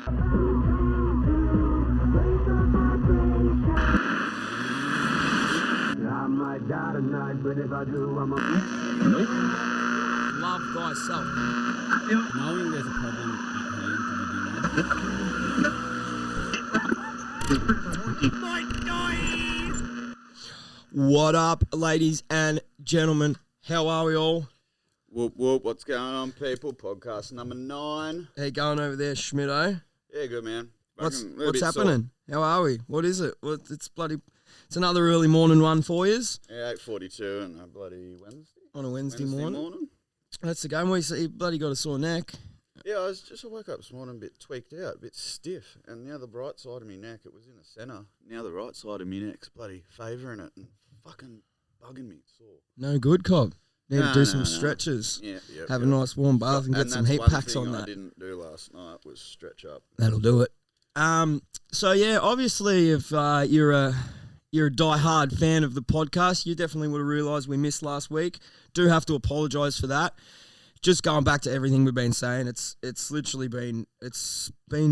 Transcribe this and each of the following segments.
I might die tonight, but if I do, I'm a... Love thyself. Knowing there's a problem at hand to What up, ladies and gentlemen? How are we all? Whoop whoop, what's going on, people? Podcast number 9. How you going over there, Schmitto? Yeah, good, man. What's happening? How are we? What is it? It's another early morning one for yous. Yeah, 8:42 and a bloody Wednesday. On a Wednesday morning. That's the game. You bloody got a sore neck. Yeah, I woke up this morning a bit tweaked out, a bit stiff, and now the right side of my neck, it was in the centre. Now the right side of my neck's bloody favouring it and fucking bugging me. Sore. No good, Cobb. Need to do some stretches. Yeah. Have a nice warm bath and get some heat packs on that. I didn't do last night was stretch up. That'll do it. So yeah, obviously, if you're a die-hard fan of the podcast, you definitely would have realised we missed last week. Do have to apologise for that. Just going back to everything we've been saying, it's literally been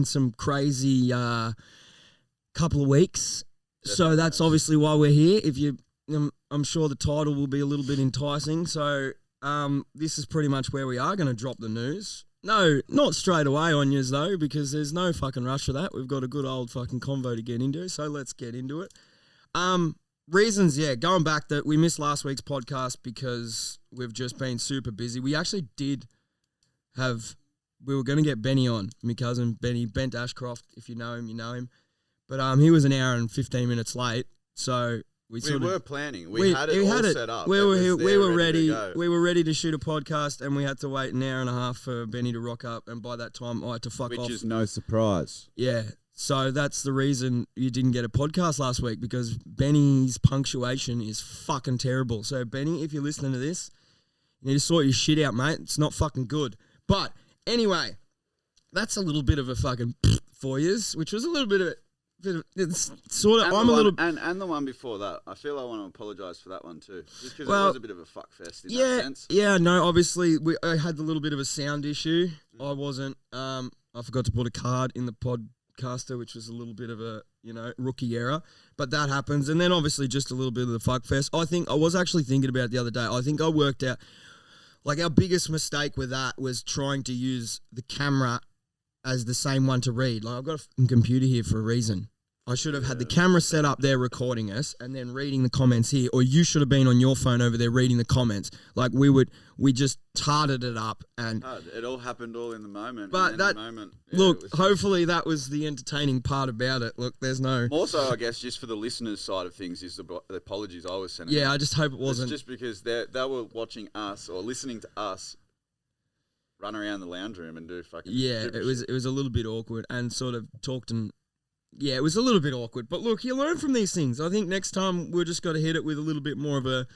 some crazy couple of weeks. So that's obviously why we're here. I'm sure the title will be a little bit enticing. So this is pretty much where we are going to drop the news. No, not straight away on yous though, because there's no fucking rush for that. We've got a good old fucking convo to get into, so let's get into it. Reasons, going back that we missed last week's podcast because we've just been super busy. We actually we were going to get Benny on, my cousin Benny, Bent Ashcroft. If you know him, you know him. But he was an hour and 15 minutes late, so we were planning. We had it all set up. We were ready. We were ready to shoot a podcast, and we had to wait an hour and a half for Benny to rock up. And by that time, I had to fuck off. Which is no surprise. Yeah. So that's the reason you didn't get a podcast last week, because Benny's punctuation is fucking terrible. So Benny, if you're listening to this, you need to sort your shit out, mate. It's not fucking good. But anyway, that's a little bit of a fucking for yous, which was a little bit of it's sort of. And the one before that, I feel I want to apologise for that one too, just because it was a bit of a fuck fest in that sense. Yeah, no, obviously I had a little bit of a sound issue. I wasn't. I forgot to put a card in the podcaster, which was a little bit of a rookie error, but that happens. And then obviously just a little bit of the fuck fest. I think I was actually thinking about it the other day. I think I worked out like our biggest mistake with that was trying to use the camera as the same one to read. Like, I've got a computer here for a reason. I should have had the camera set up there recording us and then reading the comments here, or you should have been on your phone over there reading the comments. Like we just tarted it up, and it all happened all in the moment. But hopefully that was the entertaining part about it. Look, there's no. Also, I guess just for the listeners' side of things is the apologies I was sending. Yeah, I just hope it wasn't. It's just because they were watching us or listening to us run around the lounge room and do fucking. Yeah, it was a little bit awkward and sort of talked and. Yeah, it was a little bit awkward. But look, you learn from these things. I think next time we're just got to hit it with a little bit more of a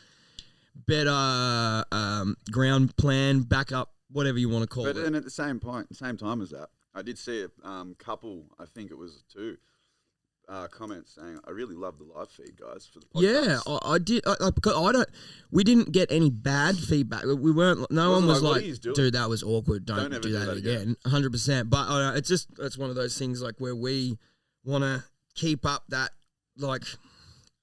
better ground plan, backup, whatever you want to call it. But at the same time as that, I did see a couple, I think it was 2, comments saying, I really love the live feed, guys, for the podcast. Yeah, I did. We didn't get any bad feedback. We weren't. No one was like, dude, that was awkward. Don't do that again. 100%. But it's one of those things like where we want to keep up that, like,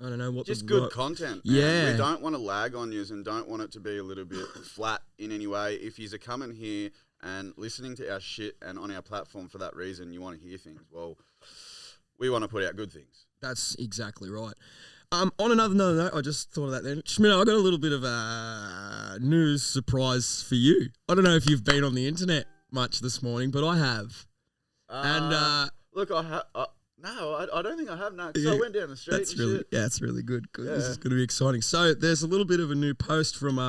I don't know what. Just good content. Man. Yeah. We don't want to lag on you and don't want it to be a little bit flat in any way. If you're coming here and listening to our shit and on our platform for that reason, you want to hear things, well, we want to put out good things. That's exactly right. On another note, I just thought of that then. Schmidt, I got a little bit of a news surprise for you. I don't know if you've been on the internet much this morning, but I have. Look, No, I don't think I have now. Because I went down the street that's really good. Yeah. This is going to be exciting. So there's a little bit of a new post from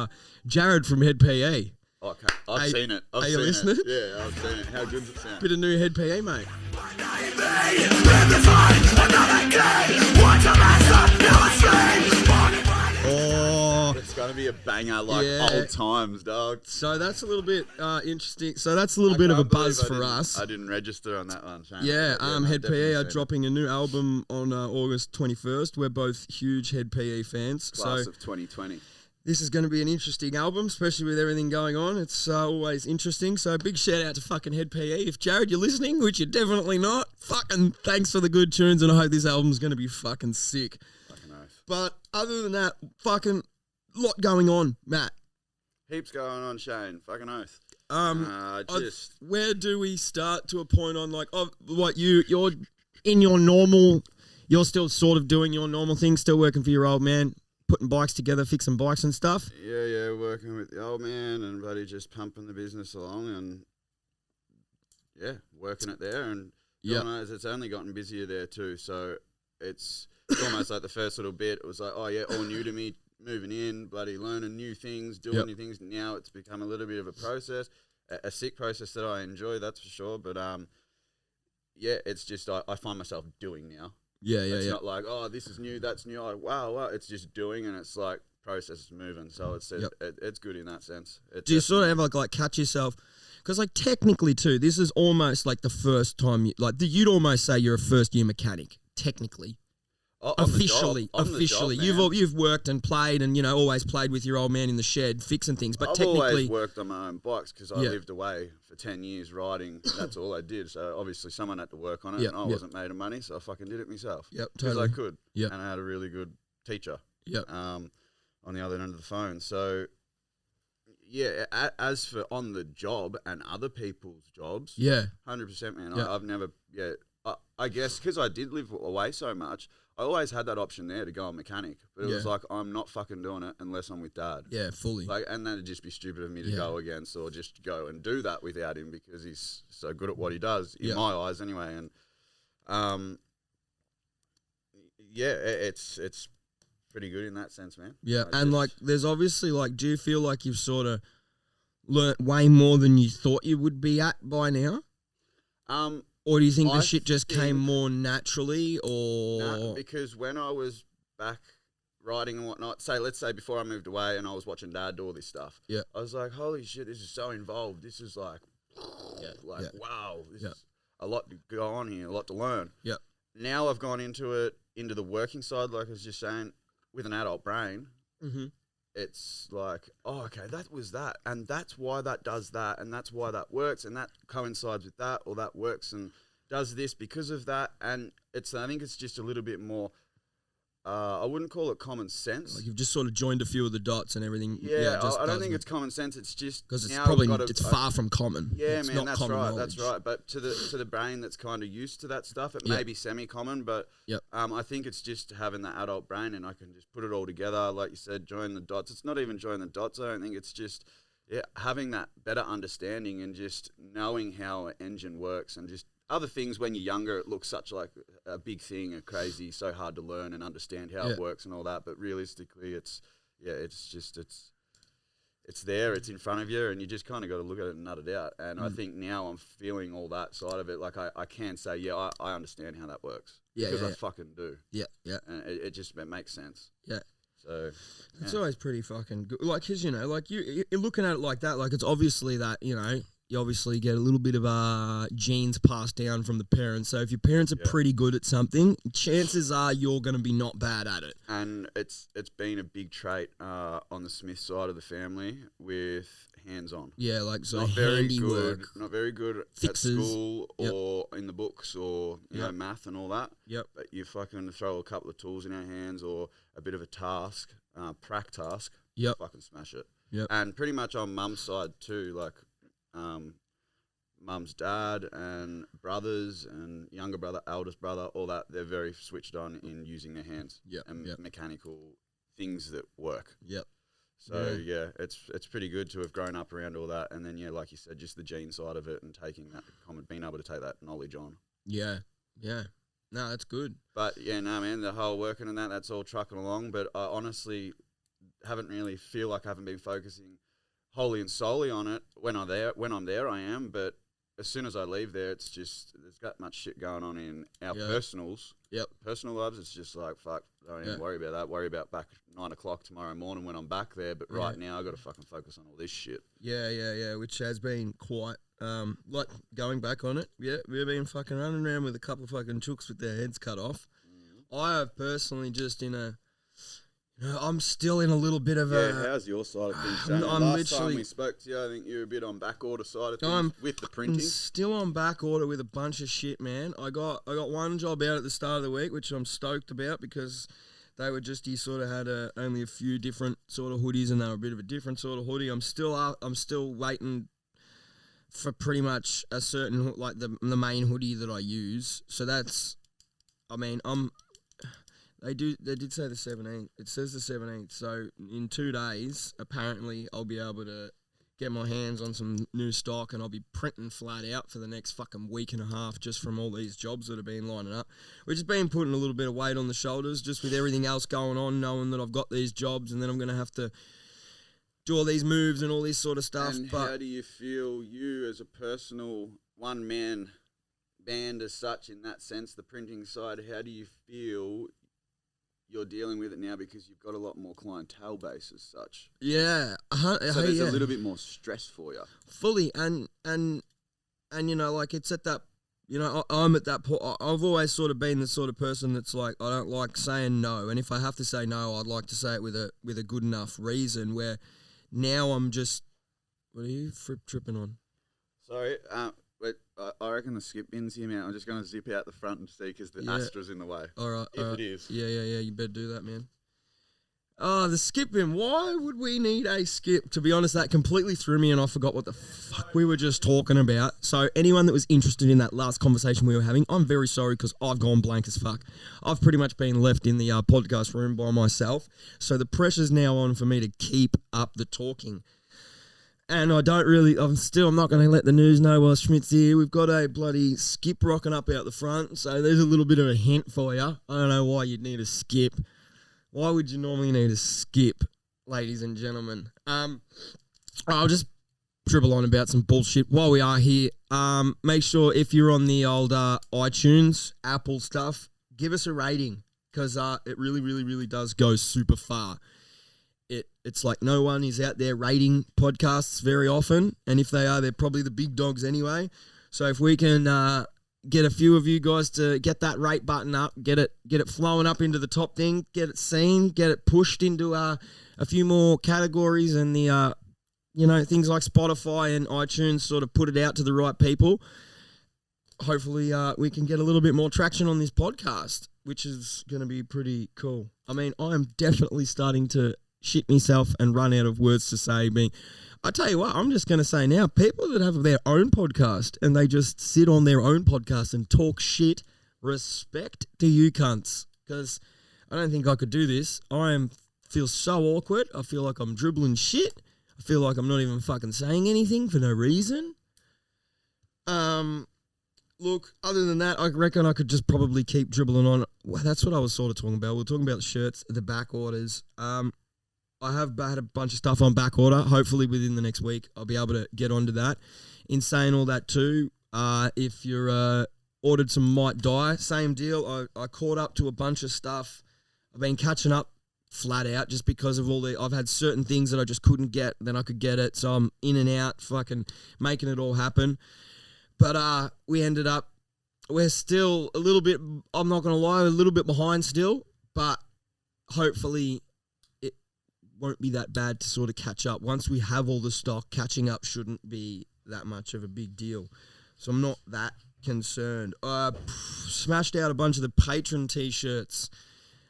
Jared from Head PE. Okay, I've seen it. Are you listening? Yeah, I've seen it. How good does it sound? Bit of new Head PE, mate. Oh, it's going to be a banger like old times, dog. So that's a little bit interesting. So that's a little bit of a buzz for us. I didn't register on that one, Shane. Yeah, Head PE are dropping a new album on August 21st. We're both huge Head PE fans. Class of 2020. this is going to be an interesting album, especially with everything going on. It's always interesting. So big shout out to fucking Head PE. If Jared, you're listening, which you're definitely not, fucking thanks for the good tunes, and I hope this album's going to be fucking sick. Fucking oath. But other than that, fucking lot going on, Matt. Heaps going on, Shane. Fucking oath. Where do we start to a point on like, what you're in your normal, you're still sort of doing your normal thing, still working for your old man, putting bikes together, fixing bikes and stuff? Yeah, working with the old man and bloody just pumping the business along and, yeah, working it there. And it's only gotten busier there too. So it's almost like the first little bit, it was like, oh yeah, all new to me, moving in, bloody learning new things, doing new things. Now it's become a little bit of a process, a sick process that I enjoy, that's for sure. But, it's just I find myself doing now. It's not like, oh, this is new, that's new. Like, wow. It's just doing, and it's like process is moving. So it's good in that sense. Do you sort of ever like catch yourself? Because like technically too, this is almost like the first time you'd almost say you're a first year mechanic technically. Officially, you've worked and played, and always played with your old man in the shed fixing things. But I've always worked on my own bikes because I lived away for 10 years riding. That's all I did. So obviously someone had to work on it, and I wasn't made of money, so I fucking did it myself. Because I could. And I had a really good teacher. On the other end of the phone. So as for on the job and other people's jobs, 100%, man. I've never I guess because I did live away so much, I always had that option there to go on mechanic, but it was like, I'm not fucking doing it unless I'm with Dad. Yeah, fully. And that'd just be stupid of me to go against, or just go and do that without him because he's so good at what he does, in my eyes anyway. And it's pretty good in that sense, man. Yeah, and there's obviously do you feel like you've sort of learnt way more than you thought you would be at by now? Or do you think the shit just came more naturally, or...? No, because when I was back riding and whatnot, let's say before I moved away and I was watching Dad do all this stuff, I was like, holy shit, this is so involved. This is like, wow, this is a lot to go on here, a lot to learn. Now I've gone into the working side, like I was just saying, with an adult brain. It's like, oh, okay, that was that, and that's why that does that, and that's why that works, and that coincides with that, or that works and does this because of that, and I think it's just a little bit more, I wouldn't call it common sense. Like you've just sort of joined a few of the dots and everything. I don't think it's common sense. It's just because it's far from common. Yeah, man, that's right. That's right. But to the brain that's kind of used to that stuff, it may be semi-common. But I think it's just having that adult brain, and I can just put it all together, like you said, join the dots. It's not even join the dots. I don't think it's just having that better understanding and just knowing how an engine works, and just other things. When you're younger, it looks such like a big thing, a crazy, so hard to learn and understand how it works and all that. But realistically, it's there, it's in front of you, and you just kind of got to look at it and nut it out. And I think now I'm feeling all that side of it. Like I can say, I understand how that works. Because I fucking do. And it makes sense. So it's always pretty fucking good. Like, cause you're looking at it like that. Like, it's obviously that you obviously get a little bit of genes passed down from the parents. So if your parents are pretty good at something, chances are you're going to be not bad at it. And it's been a big trait on the Smith side of the family with hands-on. Yeah, like so not very good, not very good fixes at school or in the books or you know math and all that. But you fucking throw a couple of tools in our hands or a bit of a task, prac task. Fucking smash it. And pretty much on Mum's side too, like. Mum's dad and brothers and younger brother, eldest brother, all that, they're very switched on in using their hands and mechanical things that work. So it's pretty good to have grown up around all that, and then like you said, just the gene side of it and taking that being able to take that knowledge on. No, that's good. But man, the whole working and that's all trucking along. But I honestly haven't been focusing wholly and solely on it. When I'm there, I am. But as soon as I leave there, it's just there's got much shit going on in our personals. Personal lives. It's just like fuck. Don't even worry about that. Worry about back 9 o'clock tomorrow morning when I'm back there. But right now, I got to fucking focus on all this shit. Which has been quite like going back on it. We've been fucking running around with a couple of fucking chooks with their heads cut off. I have personally just in I'm still in a little bit of Yeah, how's your side of things, Shane? I'm Last literally- time we spoke to you, I think you were a bit on back order side of things I'm with the I'm printing. still on back order with a bunch of shit, man. I got one job out at the start of the week, which I'm stoked about because they were just, you sort of had only a few different sort of hoodies, and they were a bit of a different sort of hoodie. I'm still waiting for pretty much a certain, like the main hoodie that I use. So that's, I mean, They did say the 17th. It says the 17th. So in 2 days, apparently, I'll be able to get my hands on some new stock, and I'll be printing flat out for the next fucking week and a half just from all these jobs that have been lining up. Which has been putting a little bit of weight on the shoulders just with everything else going on, knowing that I've got these jobs and then I'm going to have to do all these moves and all this sort of stuff. And but how do you feel, you as a personal one-man band as such, in that sense, the printing side, how do you feel you're dealing with it now, because you've got a lot more clientele base as such? yeah. So there's a little bit more stress for you. Fully, and you know, like it's at that, you know, I'm at that point. I've always sort of been the sort of person that's like, I don't like saying no, and if I have to say no, I'd like to say it with a good enough reason. Where now I'm just, what are you tripping on? Sorry, but I reckon the skip bin's here, man. I'm just going to zip out the front and see, because the Astra's in the way. All right, If it is. Yeah. You better do that, man. Oh, the skip bin. Why would we need a skip? To be honest, that completely threw me and I forgot what the fuck we were just talking about. So anyone that was interested in that last conversation we were having, I'm very sorry because I've gone blank as fuck. I've pretty much been left in the podcast room by myself. So the pressure's now on for me to keep up the talking. And I'm not going to let the news know while Schmidt's here. We've got a bloody skip rocking up out the front. So there's a little bit of a hint for you. I don't know why you'd need a skip. Why would you normally need a skip, ladies and gentlemen? I'll just dribble on about some bullshit while we are here. Make sure if you're on the old iTunes, Apple stuff, give us a rating, because it really, really, really does go super far. It's like no one is out there rating podcasts very often, and if they are, they're probably the big dogs anyway. So if we can get a few of you guys to get that rate button up, get it flowing up into the top thing, get it seen, get it pushed into a few more categories, and the things like Spotify and iTunes sort of put it out to the right people. Hopefully we can get a little bit more traction on this podcast, which is going to be pretty cool. I mean, I am definitely starting to shit myself and run out of words to say. I tell you what, I'm just going to say now, people that have their own podcast and they just sit on their own podcast and talk shit, respect to you cunts, because I don't think I could do this. Feel so awkward. I feel like I'm dribbling shit. I feel like I'm not even fucking saying anything for no reason. Look, other than that, I reckon I could just probably keep dribbling on. Well, that's what I was sort of talking about. We were talking about the shirts, the back orders. I have had a bunch of stuff on back order. Hopefully within the next week, I'll be able to get onto that. In saying all that too, if you're ordered some Might Die, same deal. I caught up to a bunch of stuff. I've been catching up flat out just because of I've had certain things that I just couldn't get, then I could get it. So I'm in and out fucking making it all happen. But we're still a little bit, I'm not going to lie, a little bit behind still, but hopefully it won't be that bad to sort of catch up. Once we have all the stock, catching up shouldn't be that much of a big deal. So I'm not that concerned. Smashed out a bunch of the patron t-shirts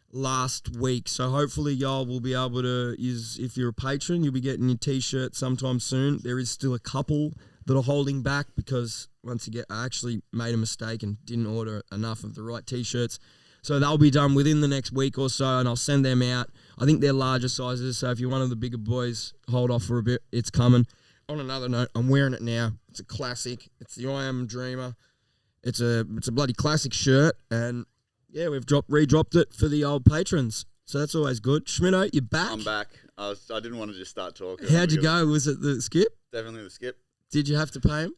last week. So hopefully y'all will be able to use, if you're a patron, you'll be getting your t-shirt sometime soon. There is still a couple that are holding back because once again, I actually made a mistake and didn't order enough of the right t-shirts. So they'll be done within the next week or so, and I'll send them out. I think they're larger sizes, so if you're one of the bigger boys, hold off for a bit. It's coming. On another note, I'm wearing it now. It's a classic. It's the I Am a Dreamer. It's a bloody classic shirt, and yeah, we've re-dropped it for the old patrons. So that's always good. Schmitto, you're back? I'm back. I didn't want to just start talking. How'd you go? Was it the skip? Definitely the skip. Did you have to pay him?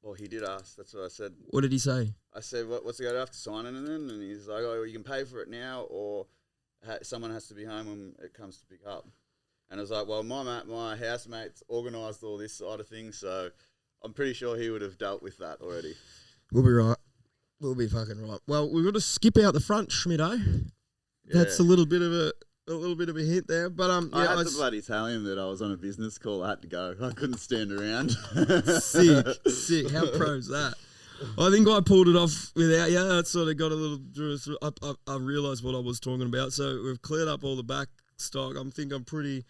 Well, he did ask. That's what I said. What did he say? I said, what's the go after signing it then? And he's like, oh, you can pay for it now, or someone has to be home when it comes to pick up. And I was like, well, my housemate's organised all this side of things, so I'm pretty sure he would have dealt with that already. We'll be right. We'll be fucking right. Well, we've got to skip out the front, Schmitto. That's a little bit of a hint there. But I yeah, had to bloody tell him that I was on a business call. I had to go. I couldn't stand around. sick. How pro is that? I think I pulled it off without you. That sort of got a little. I realised what I was talking about. So we've cleared up all the back stock. I'm pretty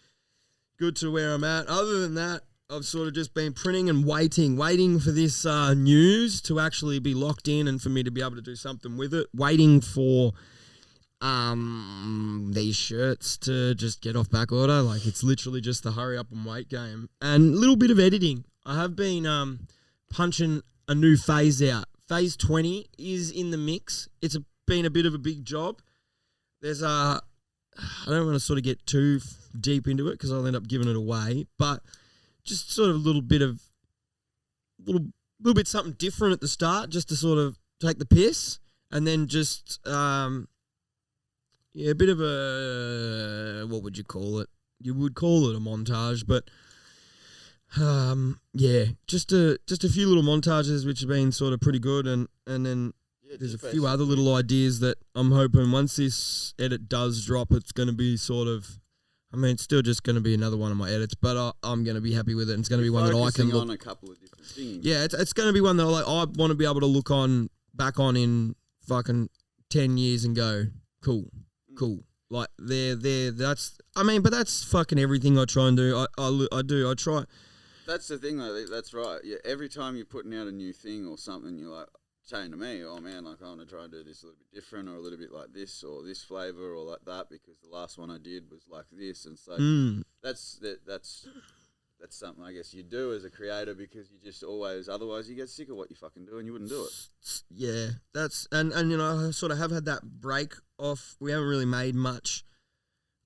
good to where I'm at. Other than that, I've sort of just been printing and waiting for this news to actually be locked in and for me to be able to do something with it. Waiting for these shirts to just get off back order. Like, it's literally just the hurry up and wait game. And a little bit of editing. I have been punching a new phase out. Phase 20 is in the mix. It's been a bit of a big job. There's I don't want to sort of get too deep into it because I'll end up giving it away, but just sort of a little bit something different at the start, just to sort of take the piss, and then just a bit of a, what would you call it? You would call it a montage, but just a few little montages which have been sort of pretty good, and then there's a few other little ideas that I'm hoping once this edit does drop, it's going to be sort of, I mean, it's still just going to be another one of my edits, but I'm going to be happy with it. And it's going to be one that I can look on a couple of different things. Yeah, it's going to be one that I want to be able to look back on in fucking 10 years and go, cool. Like but that's fucking everything I try and do. I try. That's the thing, though. That's right. Yeah, every time you're putting out a new thing or something, you're like saying to me, "Oh man, like I want to try and do this a little bit different, or a little bit like this, or this flavor, or like that," because the last one I did was like this, and so that's something I guess you do as a creator, because you just always, otherwise you get sick of what you fucking do and you wouldn't do it. Yeah, that's and you know, I sort of have had that break off. We haven't really made much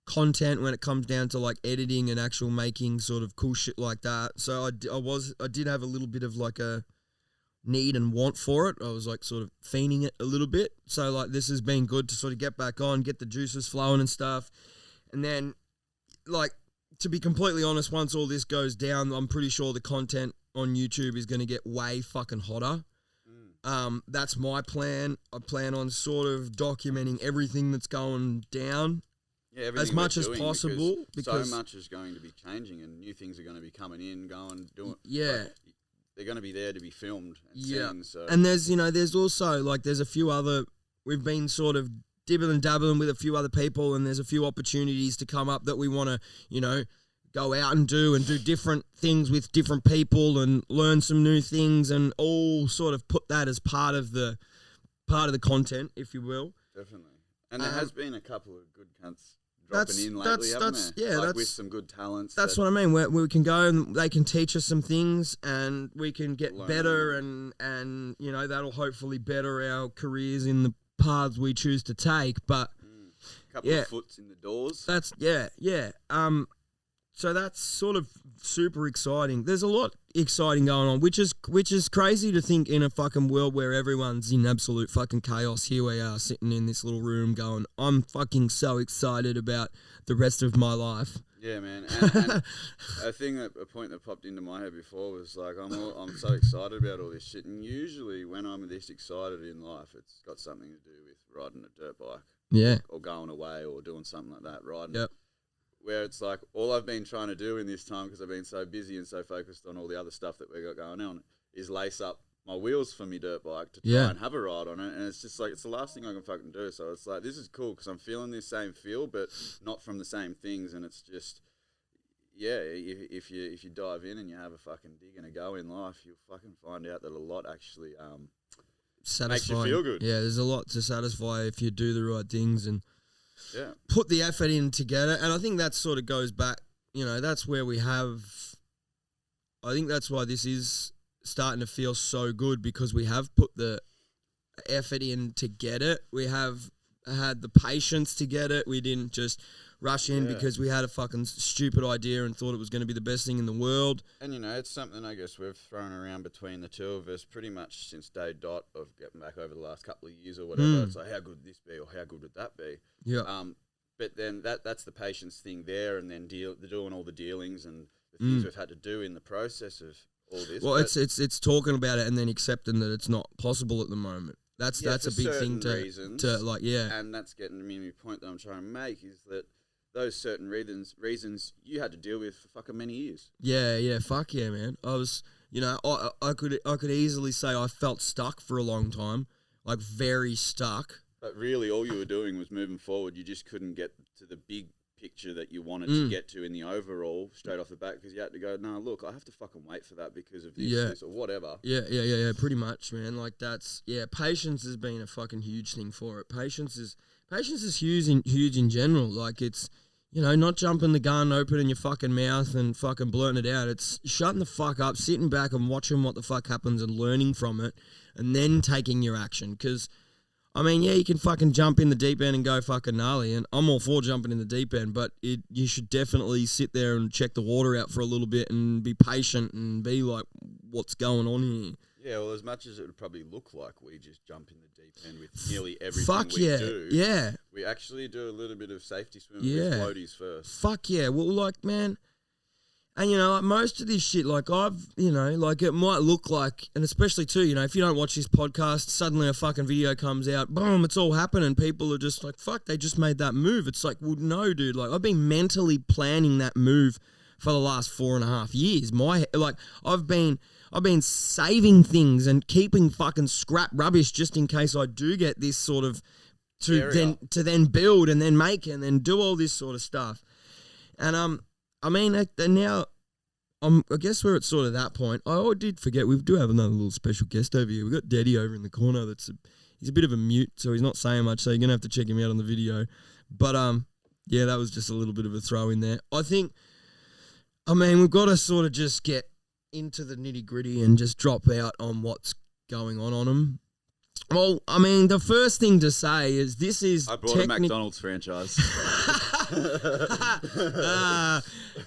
content when it comes down to like editing and actual making sort of cool shit like that. So I did have a little bit of like a need and want for it. I was like sort of fiending it a little bit. So like this has been good to sort of get back on, get the juices flowing and stuff. And then like, to be completely honest, once all this goes down, I'm pretty sure the content on YouTube is going to get way fucking hotter. That's my plan. I plan on sort of documenting everything that's going down. Yeah, as much as possible, because so much is going to be changing and new things are going to be coming in, doing. Yeah. Like, they're going to be there to be filmed and seen. So. And there's also, like, there's a few other, we've been sort of dibbling and dabbling with a few other people, and there's a few opportunities to come up that we want to, go out and do different things with different people and learn some new things, and all sort of put that as part of the content, if you will. Definitely. And there has been a couple of good cunts dropping in lately, haven't there? Yeah, with some good talents. That's what I mean. We can go and they can teach us some things, and we can get better, and that'll hopefully better our careers in the paths we choose to take. But couple of foots in the doors. That's so that's sort of super exciting. There's a lot exciting going on, which is crazy to think in a fucking world where everyone's in absolute fucking chaos. Here we are sitting in this little room going, I'm fucking so excited about the rest of my life. Yeah, man. And a point that popped into my head before was like, I'm so excited about all this shit. And usually when I'm this excited in life, it's got something to do with riding a dirt bike. Yeah. Or going away or doing something like that, riding. Yep. Where it's like all I've been trying to do in this time, because I've been so busy and so focused on all the other stuff that we got going on, is lace up my wheels for me dirt bike to try and have a ride on it. And it's just like, it's the last thing I can fucking do. So it's like, this is cool because I'm feeling this same feel, but not from the same things. And it's just, if you dive in and you have a fucking dig and a go in life, you'll fucking find out that a lot actually makes you feel good. Yeah, there's a lot to satisfy if you do the right things and put the effort in to get it. And I think that sort of goes back, that's where we have, I think that's why this is starting to feel so good, because we have put the effort in to get it. We have had the patience to get it. We didn't just rush in because we had a fucking stupid idea and thought it was going to be the best thing in the world. And, it's something I guess we've thrown around between the two of us pretty much since day dot of getting back over the last couple of years or whatever. It's like, how good would this be, or how good would that be? Yeah. But then that's the patience thing there, and then doing all the dealings and the things we've had to do in the process of all this. Well, it's talking about it and then accepting that it's not possible at the moment. That's Yeah, a for big thing certain reasons. to like, yeah. And that's getting to me the point that I'm trying to make is that those certain reasons you had to deal with for fucking many years. Yeah, fuck yeah, man. I was, you know, I could easily say I felt stuck for a long time, like very stuck. But really, all you were doing was moving forward. You just couldn't get to the big picture that you wanted to get to in the overall straight off the bat because you had to go, no, look, I have to fucking wait for that because of this or whatever. Yeah, pretty much, man. Like that's, patience has been a fucking huge thing for it. Patience is huge in general. Like it's, you know, not jumping the gun, opening your fucking mouth and fucking blurting it out. It's shutting the fuck up, sitting back and watching what the fuck happens and learning from it and then taking your action. Because, I mean, yeah, you can fucking jump in the deep end and go fucking gnarly, and I'm all for jumping in the deep end, but you should definitely sit there and check the water out for a little bit and be patient and be like, what's going on here? Yeah, well, as much as it would probably look like we just jump in the deep end with nearly everything do, we actually do a little bit of safety swimming with floaties first. Fuck yeah. Well, like, man, and, you know, like most of this shit, like you know, like it might look like, and especially too, you know, if you don't watch this podcast, suddenly a fucking video comes out, boom, it's all happening. People are just like, fuck, they just made that move. It's like, well, no, dude, like I've been mentally planning that move for the last 4.5 years. I've been saving things and keeping fucking scrap rubbish just in case I do get this sort of to then build and then make and then do all this sort of stuff. And I mean, now I guess we're at sort of that point. I did forget we do have another little special guest over here. We've got Daddy over in the corner. He's a bit of a mute, so he's not saying much. So you're gonna have to check him out on the video. But yeah, that was just a little bit of a throw in there. I mean, we've got to sort of just get into the nitty gritty and just drop out on what's going on them. Well, I mean, the first thing to say is this is I brought a McDonald's franchise.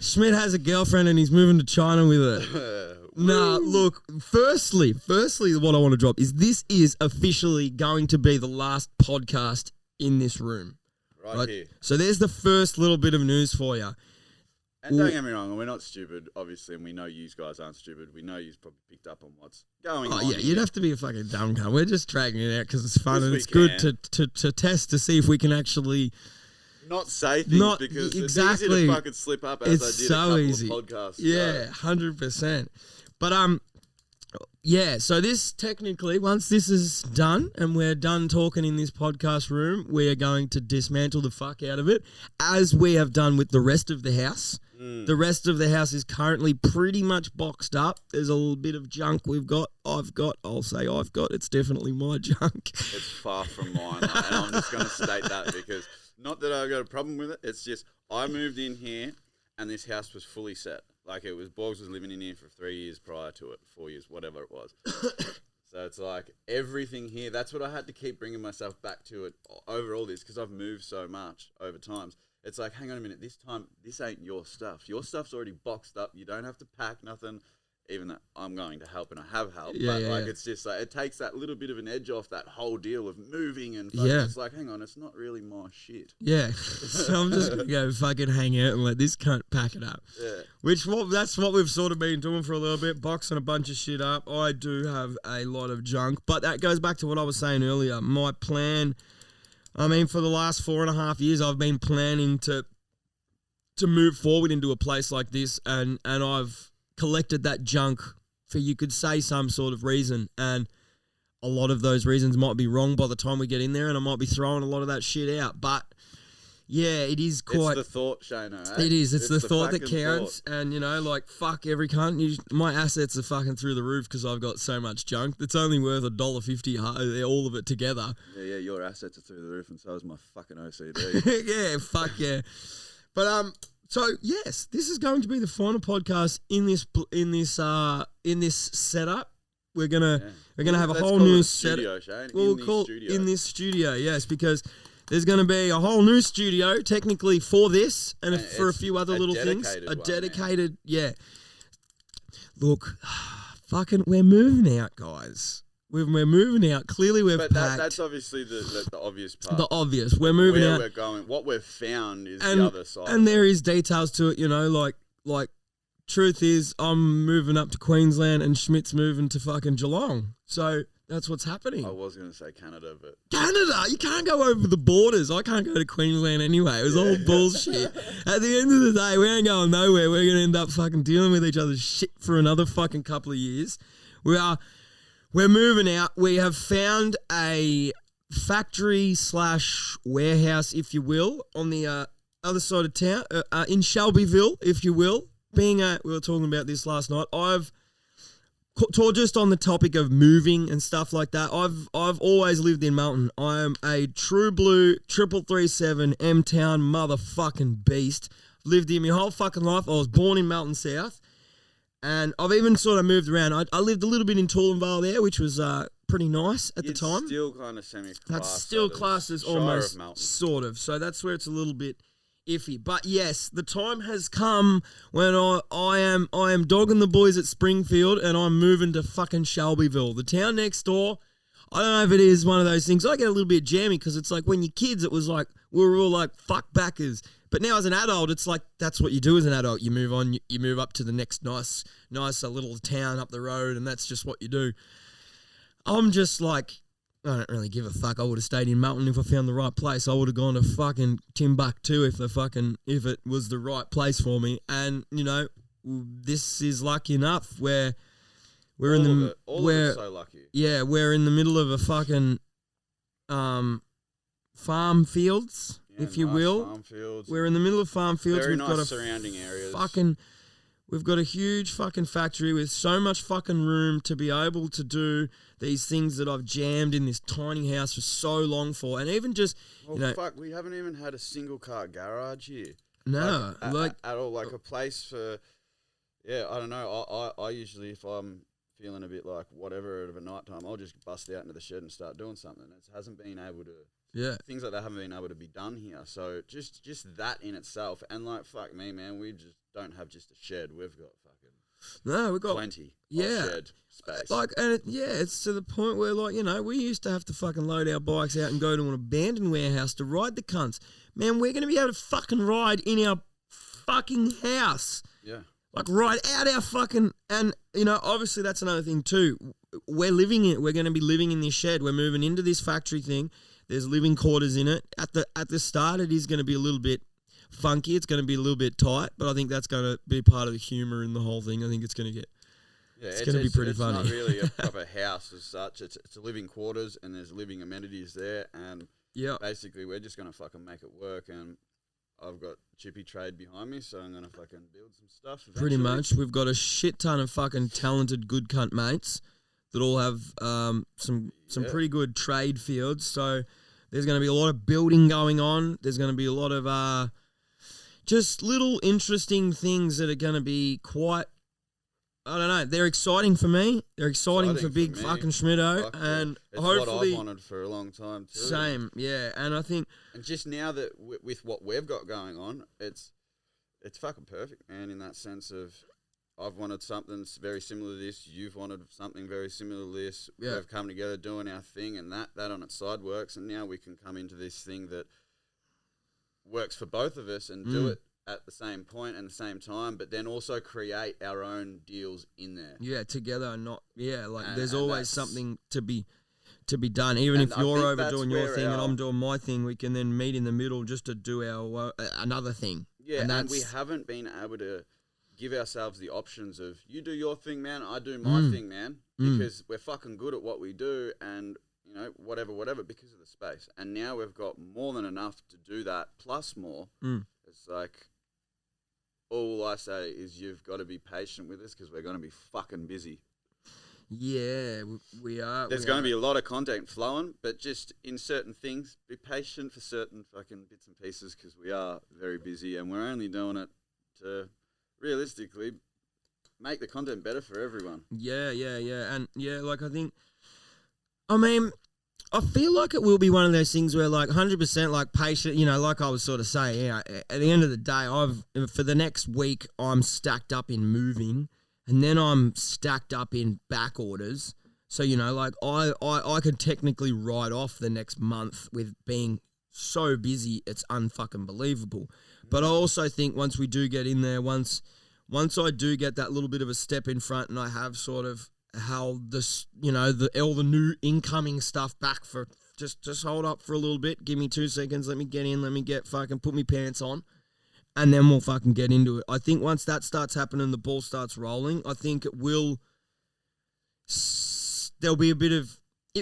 Schmidt has a girlfriend and he's moving to China with her. Nah, look, firstly, what I want to drop is this is officially going to be the last podcast in this room. Right here. So there's the first little bit of news for you. And don't get me wrong, we're not stupid, obviously, and we know you guys aren't stupid. We know you've probably picked up on what's going on. Oh, yeah, here. you'd have to be a fucking dumb cunt. We're just dragging it out because it's fun and it's good to test to see if we can actually not say things because it's easy to fucking slip up as I did a couple of podcasts. Yeah, 100%. But yeah, so this technically, once this is done and we're done talking in this podcast room, we are going to dismantle the fuck out of it, as we have done with the rest of the house. The rest of the house is currently pretty much boxed up. There's a little bit of junk I'll say I've got. It's definitely my junk. It's far from mine. And I'm just going to state that because not that I've got a problem with it. It's just I moved in here and this house was fully set. Like it was, Borgs was living in here for 3 years prior to it, 4 years, whatever it was. So it's like everything here, that's what I had to keep bringing myself back to it over all this because I've moved so much over times. It's like, hang on a minute, this time, this ain't your stuff. Your stuff's already boxed up. You don't have to pack nothing, even though I'm going to help and I have helped. It's just like, it takes that little bit of an edge off that whole deal of moving and fucking, it's like, hang on, it's not really my shit. Yeah. So I'm just going to go fucking hang out and let this cunt pack it up. Yeah. That's what we've sort of been doing for a little bit, boxing a bunch of shit up. I do have a lot of junk, but that goes back to what I was saying earlier. My plan, I mean, for the last 4.5 years, I've been planning to move forward into a place like this, and I've collected that junk for, you could say, some sort of reason, and a lot of those reasons might be wrong by the time we get in there, and I might be throwing a lot of that shit out, but yeah, it is quite... It's the thought, Shano. Eh? It is. It's the thought that counts. Thought. And, you know, like, fuck every cunt. My assets are fucking through the roof because I've got so much junk. It's only worth $1.50, all of it together. Yeah, your assets are through the roof and so is my fucking OCD. Yeah, fuck yeah. But, so, yes, this is going to be the final podcast in this setup. We're gonna have a whole new setup. We'll call in this studio, yes, because there's going to be a whole new studio, technically, for this and for a few other little things. A dedicated, yeah. Look, fucking, we're moving out, guys. We're moving out. Clearly, we've packed. That's obviously the obvious part. The obvious. We're moving out. Where we're going. What we've found is the other side. And there is details to it, you know, like truth is, I'm moving up to Queensland and Schmidt's moving to fucking Geelong. So That's what's happening. I was going to say Canada, but Canada, you can't go over the borders. I can't go to Queensland anyway. It was all bullshit. At the end of the day, we ain't going nowhere. We're going to end up fucking dealing with each other's shit for another fucking couple of years. We're moving out. We have found a factory / warehouse, if you will, on the other side of town, in Shelbyville, if you will. We were talking about this last night. Just on the topic of moving and stuff like that, I've always lived in Melton. I am a true blue 337 M-Town motherfucking beast. Lived here my whole fucking life. I was born in Melton South, and I've even sort of moved around. I lived a little bit in Toowoomba there, which was pretty nice at the time. Still kind of semi-classed. That's still classed as almost sort of. So that's where it's a little bit iffy. But yes, the time has come when I am dogging the boys at Springfield and I'm moving to fucking Shelbyville, the town next door. I don't know if it is one of those things. I get a little bit jammy because it's like when you're kids, it was like we were all like fuck backers. But now as an adult, it's like that's what you do as an adult. You move on, you move up to the next nicer little town up the road, and that's just what you do. I'm just like, I don't really give a fuck. I would have stayed in Melton if I found the right place. I would have gone to fucking Timbuktu if it was the right place for me. And you know, this is lucky enough where we're all of it so lucky. Yeah, we're in the middle of a fucking farm fields, if you will. Farm fields. We're in the middle of farm fields. Very We've nice got surrounding areas. We've got a huge fucking factory with so much fucking room to be able to do these things that I've jammed in this tiny house for so long for. And even just, we haven't even had a single car garage here. No, at all. Like a place for, I don't know. I usually, if I'm feeling a bit like whatever at a night time, I'll just bust out into the shed and start doing something. It hasn't been able to, things like that haven't been able to be done here. So just that in itself, and like, fuck me, man, we just don't have just a shed. We've got we've got plenty of shed space. Like, and it's to the point where, like, you know, we used to have to fucking load our bikes out and go to an abandoned warehouse to ride the cunts. Man, we're going to be able to fucking ride in our fucking house. Yeah. Like, ride out our fucking, and, you know, obviously that's another thing too. We're going to be living in this shed. We're moving into this factory thing. There's living quarters in it. At the start, it is going to be a little bit funky. It's going to be a little bit tight, but I think that's going to be part of the humour in the whole thing. I think it's going to get, it's going to be pretty funny. It's not really a proper house as such. It's a living quarters, and there's living amenities there, and basically we're just going to fucking make it work. And I've got Chippy Trade behind me, so I'm going to fucking build some stuff eventually. Pretty much. We've got a shit ton of fucking talented good cunt mates that all have some pretty good trade fields. So there's going to be a lot of building going on. There's going to be a lot of just little interesting things that are going to be quite, I don't know, they're exciting for me. They're exciting for big fucking Schmitto. And it's hopefully, what I've wanted for a long time too. Same, yeah. And I think, and just now that with what we've got going on, it's fucking perfect, man, in that sense of, I've wanted something very similar to this. You've wanted something very similar to this. Yeah. We've come together doing our thing, and that on its side works. And now we can come into this thing that works for both of us and do it at the same point and the same time, but then also create our own deals in there. Yeah, together, there's always something to be done. Even if you're over doing your thing and I'm doing my thing, we can then meet in the middle just to do our another thing. Yeah, and we haven't been able to give ourselves the options of, you do your thing, man, I do my thing, man, because we're fucking good at what we do, and you know, whatever, because of the space. And now we've got more than enough to do that, plus more. It's like, all I say is you've got to be patient with us because we're going to be fucking busy. Yeah, we are. There's going to be a lot of content flowing, but just in certain things, be patient for certain fucking bits and pieces because we are very busy, and we're only doing it to realistically make the content better for everyone. Yeah. And I feel like it will be one of those things where, like, 100% like patient, you know, like I was sort of saying, you know, at the end of the day, for the next week, I'm stacked up in moving, and then I'm stacked up in back orders. So, you know, like I could technically write off the next month with being so busy, it's unfucking believable. But I also think once we do get in there, once I do get that little bit of a step in front and I have sort of how this, all the new incoming stuff back for just hold up for a little bit. Give me 2 seconds. Let me get in. Let me put my pants on. And then we'll fucking get into it. I think once that starts happening, the ball starts rolling, I think it will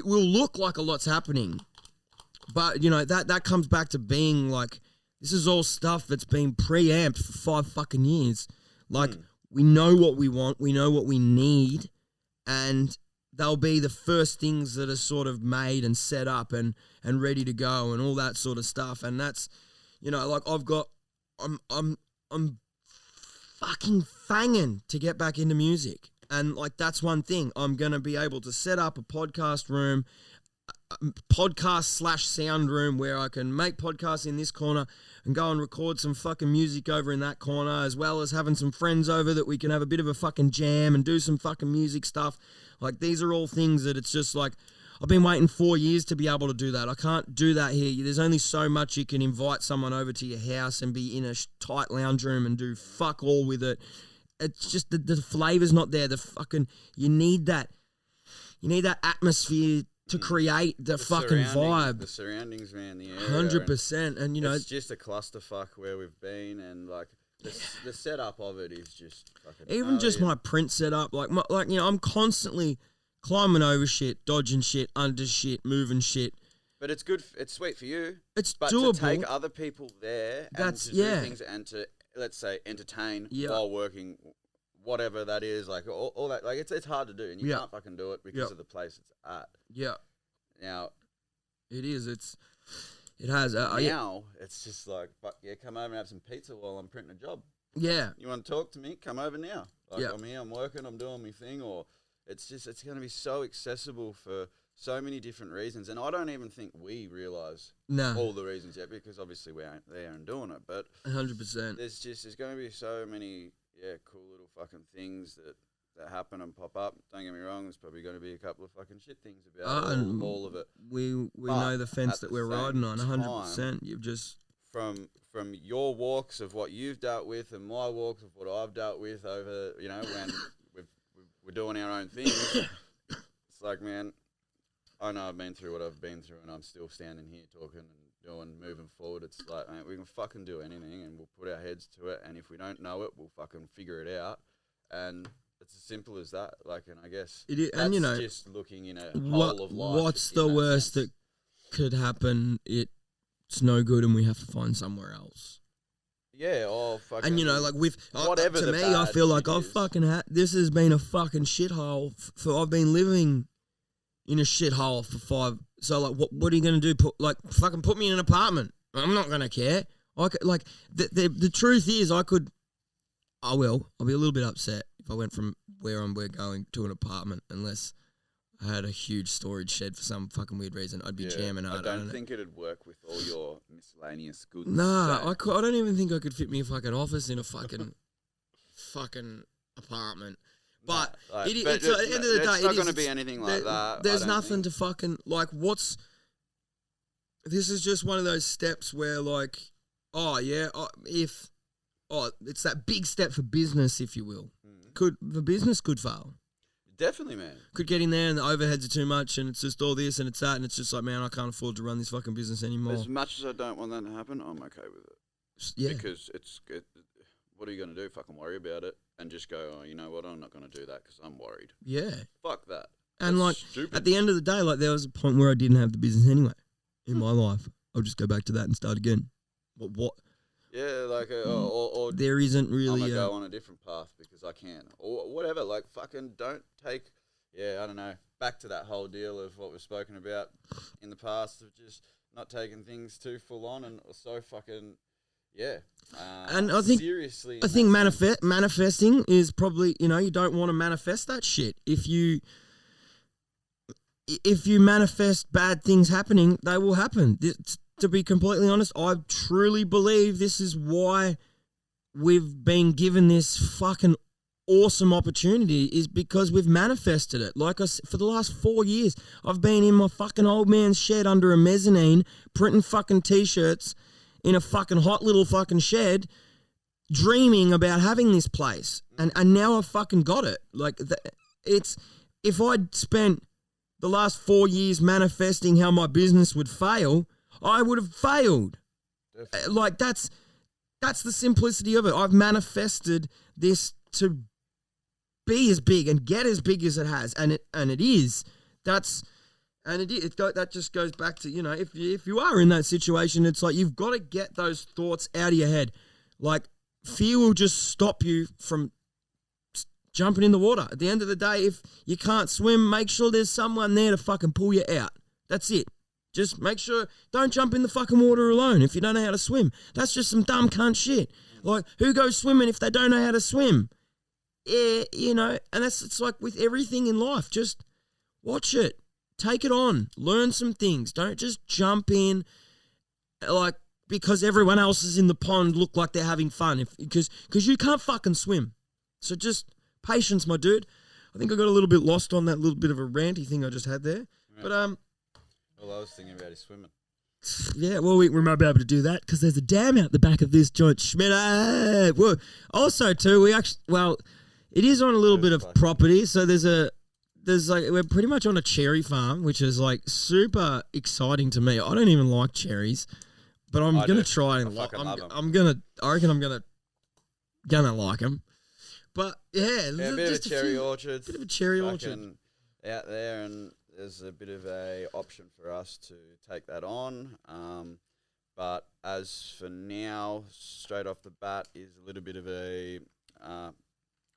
look like a lot's happening. But, that comes back to being like, this is all stuff that's been preamped for 5 fucking years. Like, we know what we want, we know what we need, and they'll be the first things that are sort of made and set up and ready to go and all that sort of stuff. And that's, I'm fucking fanging to get back into music. And like, that's one thing. I'm going to be able to set up a podcast room, podcast/sound room where I can make podcasts in this corner and go and record some fucking music over in that corner, as well as having some friends over that we can have a bit of a fucking jam and do some fucking music stuff. Like, these are all things that it's just like, I've been waiting 4 years to be able to do that. I can't do that here. There's only so much you can invite someone over to your house and be in a tight lounge room and do fuck all with it. It's just the flavor's not there. You need that atmosphere to create the fucking vibe. The surroundings, man. The area. 100%. And it's just a clusterfuck where we've been, and like the setup of it is just fucking. Even just my print setup, I'm constantly climbing over shit, dodging shit, under shit, moving shit. But it's good. It's sweet for you. It's but doable. To take other people there and to do things and to, let's say, entertain while working, whatever that is, like all that. Like it's hard to do, and you can't fucking do it because of the place it's at. Yeah. Now, it is. It has. Now it's just like, come over and have some pizza while I'm printing a job. Yeah. You want to talk to me? Come over now. Like I'm here. I'm working. I'm doing my thing. Or it's going to be so accessible for so many different reasons, and I don't even think we realise all the reasons yet, because obviously we aren't there and doing it. But 100%. There's going to be so many cool little fucking things that happen and pop up. Don't get me wrong. There's probably going to be a couple of fucking shit things about all of it. We know the fence that we're riding on. 100%. You've just from your walks of what you've dealt with and my walks of what I've dealt with over when we're doing our own things. It's like, man, I know I've been through what I've been through, and I'm still standing here talking and moving forward. It's like, man, we can fucking do anything, and we'll put our heads to it. And if we don't know it, we'll fucking figure it out. And it's as simple as that. Like, and I guess it is, that's and just looking in a whole of life. What's the worst that could happen? It's no good, and we have to find somewhere else. Yeah, fucking. And with whatever to me, I feel like I've fucking this has been a fucking shithole. I've been living in a shithole for 5. So like, what are you gonna do? Fucking put me in an apartment. I'm not gonna care. The truth is, I will. I'll be a little bit upset if I went from where we're going to an apartment, unless I had a huge storage shed for some fucking weird reason. I'd be jamming hard. I don't think it'd work with all your miscellaneous goods. Nah, I don't even think I could fit me a fucking office in a fucking apartment. But at the end of the day, it's not going to be anything like that. There's nothing to fucking this is just one of those steps where it's that big step for business, if you will. The business could fail. Definitely, man. Could get in there and the overheads are too much, and it's just all this and it's that, and it's just like, man, I can't afford to run this fucking business anymore. As much as I don't want that to happen, I'm okay with it. Yeah. Because what are you going to do? Fucking worry about it and just go, oh, you know what? I'm not going to do that because I'm worried. Yeah. Fuck that. And That's stupid. at the end of the day, there was a point where I didn't have the business anyway in my life. I'll just go back to that and start again. What? Yeah, or there isn't really. I'm gonna go on a different path because I can, or whatever. Like, fucking don't take. Yeah, I don't know. Back to that whole deal of what we've spoken about in the past of just not taking things too full on and so fucking. Yeah. And I think seriously, I think manifesting is probably, you don't want to manifest that shit. If you manifest bad things happening, they will happen. To be completely honest, I truly believe this is why we've been given this fucking awesome opportunity, is because we've manifested it. Like for the last 4 years, I've been in my fucking old man's shed under a mezzanine printing fucking t-shirts in a fucking hot little fucking shed, dreaming about having this place. And now I've fucking got it. Like, it's if I'd spent the last 4 years manifesting how my business would fail, I would have failed. Definitely. Like that's the simplicity of it. I've manifested this to be as big and get as big as it has, and it is. That just goes back to, you know, if you are in that situation, it's like you've got to get those thoughts out of your head. Like fear will just stop you from jumping in the water. At the end of the day, if you can't swim, make sure there's someone there to fucking pull you out. That's it. Just make sure, don't jump in the fucking water alone if you don't know how to swim. That's just some dumb cunt shit. Like, who goes swimming if they don't know how to swim? Yeah, you know, and it's like with everything in life. Just watch it. Take it on. Learn some things. Don't just jump in like because everyone else is in the pond look like they're having fun. Because you can't fucking swim. So just patience, my dude. I think I got a little bit lost on that little bit of a ranty thing I just had there. Yeah. But Well, I was thinking about his swimming. yeah, well, we might be able to do that because there's a dam out the back of this joint. Schmidt. Well, also too, it is on a little bit of property. So we're pretty much on a cherry farm, which is like super exciting to me. I don't even like cherries, but I'm gonna try and I love 'em. I reckon I'm gonna like them. But yeah, Yeah, a bit of a cherry orchard. Bit of a cherry orchard. Fucking out there, and there's a bit of a option for us to take that on. But as for now, straight off the bat, is a little bit of a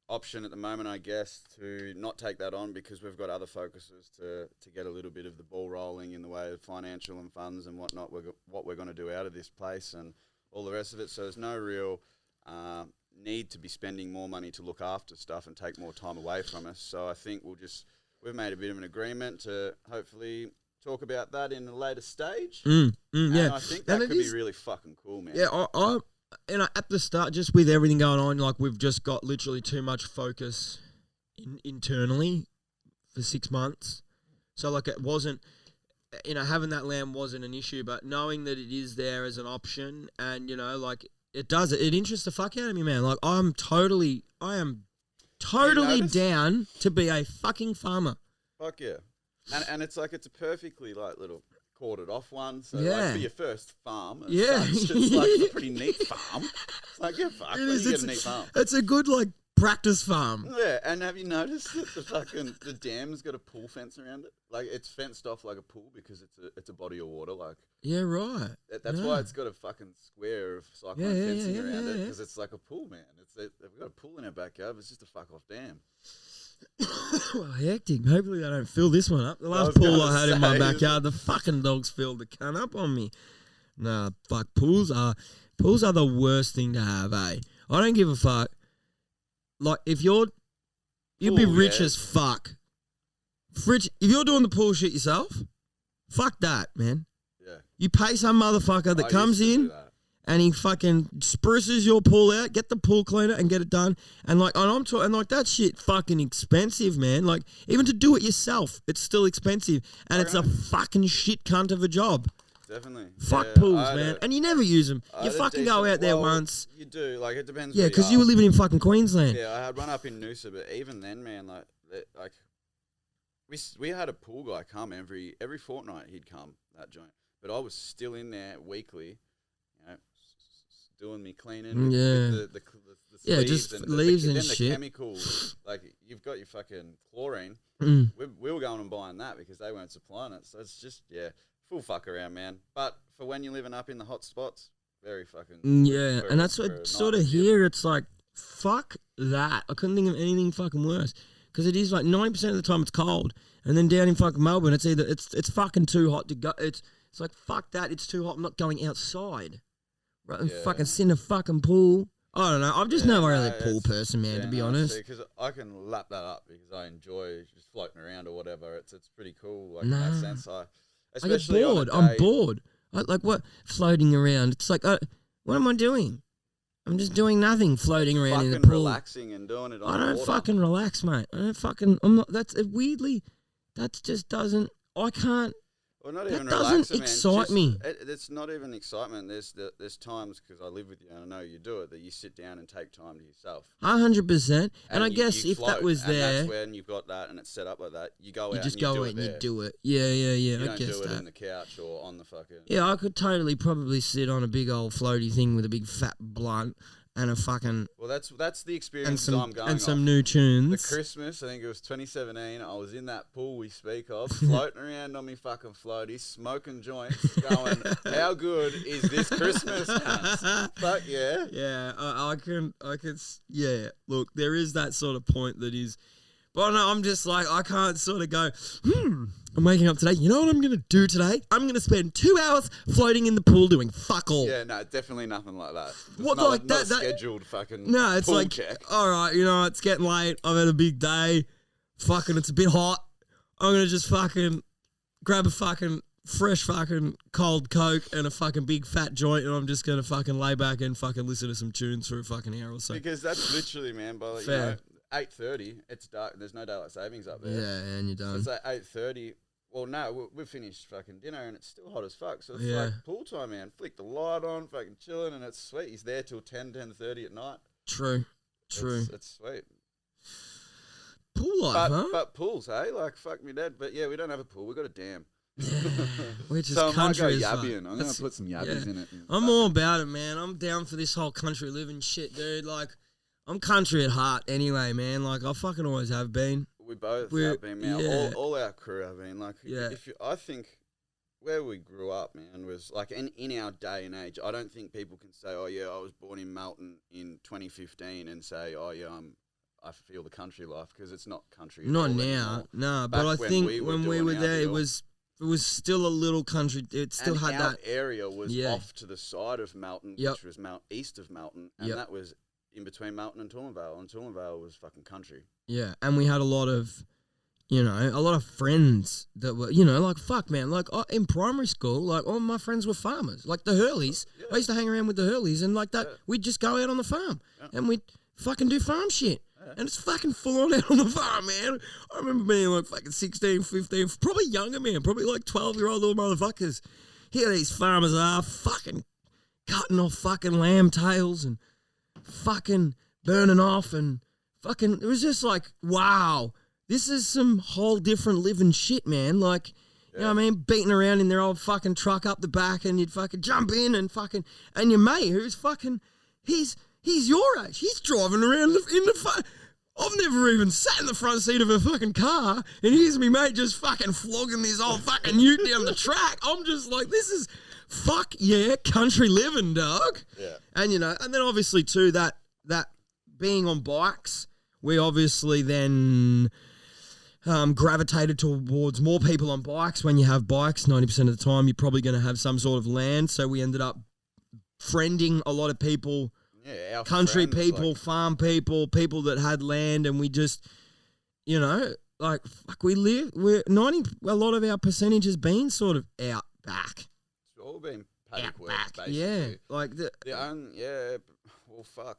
option at the moment, I guess, to not take that on because we've got other focuses to get a little bit of the ball rolling in the way of financial and funds and whatnot. What we're going to do out of this place and all the rest of it. So there's no real need to be spending more money to look after stuff and take more time away from us. So I think we've made a bit of an agreement to hopefully talk about that in a later stage. Yeah, And I think that And could it be is- really fucking cool, man. Yeah, at the start, just with everything going on, like we've just got literally too much focus internally for 6 months. So like it wasn't, having that land wasn't an issue, but knowing that it is there as an option, and like it interests the fuck out of me, man. Like I am totally notice? down to be a fucking farmer. Fuck yeah. And it's like, it's a perfectly like little corded off one. So Yeah. like for your first farm, as Yeah. such, it's like a pretty neat farm. It's like, yeah, fuck, It you is, get a neat farm. It's a good like practice farm. Yeah, and have you noticed that the dam's got a pool fence around it? Like it's fenced off like a pool because it's a body of water. Like Yeah, right. that's Yeah. why it's got a fucking square of cyclone Yeah, fencing yeah, around it yeah. because it's like a pool, man. We've got a pool in our backyard. But it's just a fuck off dam. Well, hectic. Hopefully they don't fill this one up. The was last pool gonna I had in my say, backyard, the fucking dogs filled the cunt up on me. Nah, fuck. Pools are the worst thing to have, eh? I don't give a fuck. Like, if you'd be Pool, rich yeah. as fuck. If you're doing the pool shit yourself, fuck that, man. Yeah. You pay some motherfucker that I comes used to do in that. and he fucking spruces your pool out, get the pool cleaner and get it done. And I'm talking like that shit fucking expensive, man. Like even to do it yourself, it's still expensive, and it's a fucking shit cunt of a job. Definitely. Fuck Yeah, pools, I had man. a- And you never use them. I You had a fucking go decent- out there well, once. You do, like it depends. Yeah, where because you were are. living in fucking Queensland. Yeah, I had one up in Noosa, but even then, man, like we had a pool guy come every fortnight. He'd come that joint, but I was still in there weekly, doing me cleaning. With, Yeah. with the Yeah, sleeves just and leaves and then shit. the chemicals, like you've got your fucking chlorine. Mm. We were going and buying that because they weren't supplying it. So it's just full fuck around, man. But for when you're living up in the hot spots, very fucking Yeah, and that's what sort of here. It's like fuck that. I couldn't think of anything fucking worse because it is like 90% of the time it's cold, and then down in fucking Melbourne, it's either it's fucking too hot to go. It's like fuck that. It's too hot. I'm not going outside. Right, and Yeah. fucking sit in a fucking pool. I don't know. I'm just never really a no, pool it's- person, man. to be honest. because I can lap that up because I enjoy just floating around or whatever. It's pretty cool. Like in Nah. that sense, I get especially on a bored. I'm day- bored. Like what? Floating around. It's like, what am I doing? I'm just doing nothing, floating around in the fucking pool. relaxing and doing it on I don't water. fucking relax, mate. I'm not. That's weirdly. That just doesn't. I can't. Well, not That even doesn't relaxing, man. excite me. It's not even excitement. There's times, because I live with you and I know you do it, that you sit down and take time to yourself. 100%. And I you- guess you if that float, was and there, that's when you've got that and it's set up like that. You go you out just and you go do out it and you there. do it. Yeah. You I don't guess do it that. in the couch or on the fucking. Yeah, I could totally probably sit on a big old floaty thing with a big fat blunt and a fucking Well, that's the and experience some I'm going and some off. new The tunes. Christmas, I think it was 2017. I was in that pool we speak of, floating around on me fucking floaty, smoking joints, going, "How good is this Christmas?" Fuck yeah! Yeah, I can. Yeah, look, there is that sort of point that is, but no, I'm just like I can't sort of go. I'm waking up today. You know what I'm gonna do today? I'm gonna spend 2 hours floating in the pool doing fuck all. Yeah, no, definitely nothing like that. It's What, not, like not that- a scheduled fucking No, it's pool like, check. all right, you know, it's getting late. I've had a big day. Fucking, it's a bit hot. I'm gonna just fucking grab a fucking fresh fucking cold Coke and a fucking big fat joint, and I'm just gonna fucking lay back and fucking listen to some tunes for a fucking hour or so. Because that's literally, man, by like, Fair. 8:30, it's dark. There's no daylight savings up there. Yeah, and you're So done. it's like 8:30. Well, no, we've finished fucking dinner and it's still hot as fuck. So it's Yeah. like pool time, man. Flick the light on, fucking chilling, and it's sweet. He's there till 10:30 at night. True. It's sweet. Pool life, huh? But pools, hey? Like, fuck me dead. But yeah, we don't have a pool. We got a dam. Which is So I might go country as fuck. yabbing. I'm going That's- to put some yabbies yeah. in it. I'm all about it, man. I'm down for this whole country living shit, dude. Like, I'm country at heart anyway, man. Like, I fucking always have been. We both We're- have been, man. yeah. All our crew have been. Like, Yeah. I think where we grew up, man, was like in our day and age. I don't think people can say, "Oh yeah, I was born in Melton in 2015," and say, "Oh yeah, I feel the country life," because it's not country. at Not all now, anymore. no. Back But I when think we were when we doing were our there, deal. it was still a little country. It still And had our that. area was Yeah. off to the side of Melton, Yep. which was east of Melton, and Yep. that was in between Melton and Toowoomba, and Toowoomba was fucking country. Yeah, and we had a lot of, you know, a lot of friends that were, you know, like, fuck, man. Like, in primary school, like, all my friends were farmers. Like, the Hurleys. Yeah. I used to hang around with the Hurleys, and, like, that, Yeah. we'd just go out on the farm, Yeah. and we'd fucking do farm shit. And it's fucking full on out on the farm, man. I remember being, like, fucking 16, 15, probably younger, man. Probably, like, 12-year-old little motherfuckers. Here these farmers are fucking cutting off fucking lamb tails and fucking burning off and fucking, it was just like, wow, this is some whole different living shit, man. Like, you know what I mean? Beating around in their old fucking truck up the back, and you'd fucking jump in and fucking, and your mate who's fucking, he's your age. He's driving around in the I've never even sat in the front seat of a fucking car, and here's me mate just fucking flogging this old fucking ute down the track. I'm just like, this is fuck yeah, country living, dog. Yeah. And you know, and then obviously too that being on bikes, we obviously then gravitated towards more people on bikes. When you have bikes, 90% of the time you're probably going to have some sort of land. So we ended up friending a lot of people, Yeah, our country friends, people, like, farm people that had land, and we just, you know, like fuck, we're 90. A lot of our percentage has been sort of out back. it's all been paddock work, Back, basically. yeah, like Well, fuck.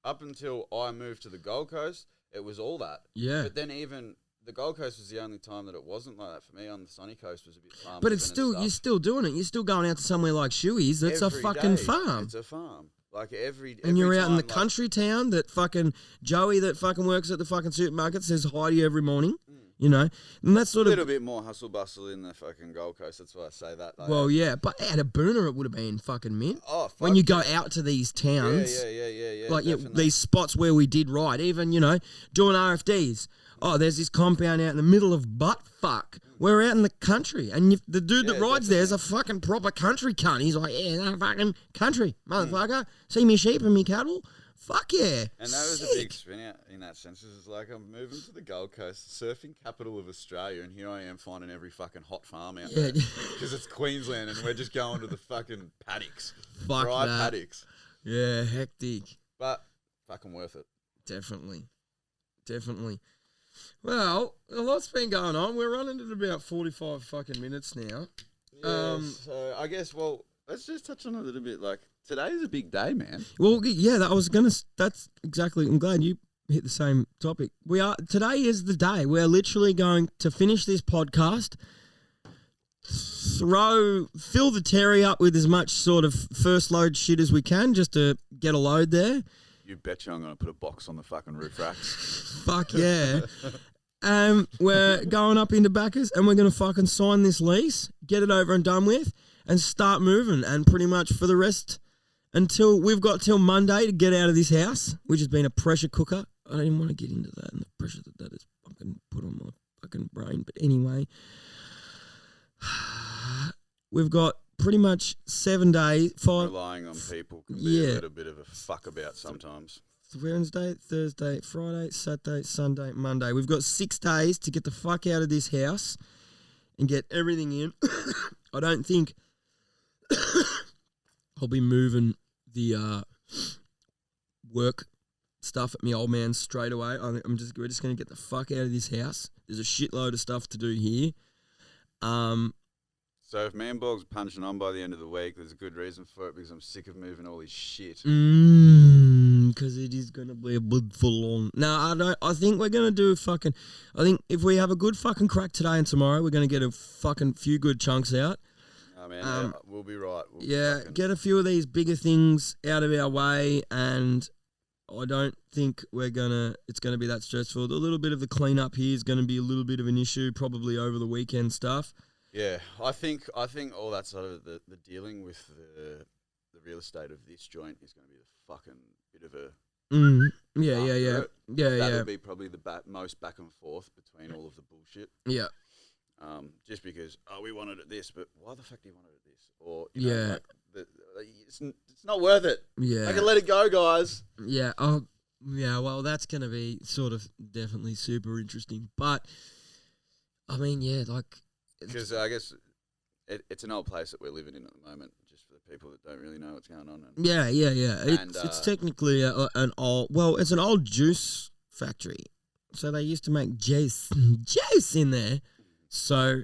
Up until I moved to the Gold Coast, it was all that. yeah. But then even the Gold Coast was the only time that it wasn't like that for me. On the sunny coast was a bit farm. But it's still, you're still doing it. You're still going out to somewhere like Shoey's. That's a fucking farm. It's a farm. Like every And you're out in the time, like, country town that fucking Joey that fucking works at the fucking supermarket says hi to you every morning. You know, and that's a sort of little bit more hustle bustle in the fucking Gold Coast. That's why I say that. Like, well, yeah. But at a Booner, it would have been fucking mint. oh, fuck When you go yeah. out to these towns, Yeah. like definitely. these spots where we did ride, even you know doing RFDs. Oh, there's this compound out in the middle of butt fuck. We're out in the country, and the dude that Yeah, rides there is a fucking proper country cunt. He's like, yeah, I'm fucking country, motherfucker. See me sheep and me cattle. Fuck yeah. And that was a big spin out in that sense. It's like I'm moving to the Gold Coast, surfing capital of Australia, and here I am finding every fucking hot farm out Yeah. there. Because it's Queensland, and we're just going to the fucking paddocks. Fuck Dry that. paddocks. Yeah, hectic. But fucking worth it. Definitely. Well, a lot's been going on. We're running at about 45 fucking minutes now. So I guess, well, let's just touch on a little bit. Like, today's a big day, man. Well, yeah, that's exactly, I'm glad you hit the same topic. Today is the day. We're literally going to finish this podcast fill the Terry up with as much sort of first load shit as we can just to get a load there. You betcha I'm going to put a box on the fucking roof racks. Fuck yeah. We're going up into Backers and we're going to fucking sign this lease, get it over and done with, and start moving. And pretty much for the rest, until we've got till Monday to get out of this house, which has been a pressure cooker. I don't even want to get into that and the pressure that has fucking put on my fucking brain. But anyway, we've got pretty much 7 days. Relying on people can be a little bit of a fuck about sometimes. Wednesday, Thursday, Friday, Saturday, Sunday, Monday. We've got 6 days to get the fuck out of this house and get everything in. I don't think I'll be moving the work stuff at my old man straight away. We're just going to get the fuck out of this house. There's a shitload of stuff to do here. So if Manbog's punching on by the end of the week, there's a good reason for it because I'm sick of moving all his shit. Because it is going to be a bit full on. No, I think we're going to do I think if we have a good fucking crack today and tomorrow, we're going to get a fucking few good chunks out. Oh, man, we'll be right. Get a few of these bigger things out of our way, and I don't think it's going to be that stressful. A little bit of the cleanup here is going to be a little bit of an issue, probably over the weekend stuff. Yeah, I think all that sort of the dealing with the real estate of this joint is going to be a fucking bit of a That'll be probably the most back and forth between all of the bullshit. Yeah. Just because we wanted it this, but why the fuck do you want it this? Or you know, it's not worth it. Yeah. I can let it go, guys. Yeah. Well, that's going to be sort of definitely super interesting, but I mean, because I guess it's an old place that we're living in at the moment, just for the people that don't really know what's going on. Yeah. It's technically it's an old juice factory. So they used to make juice in there. So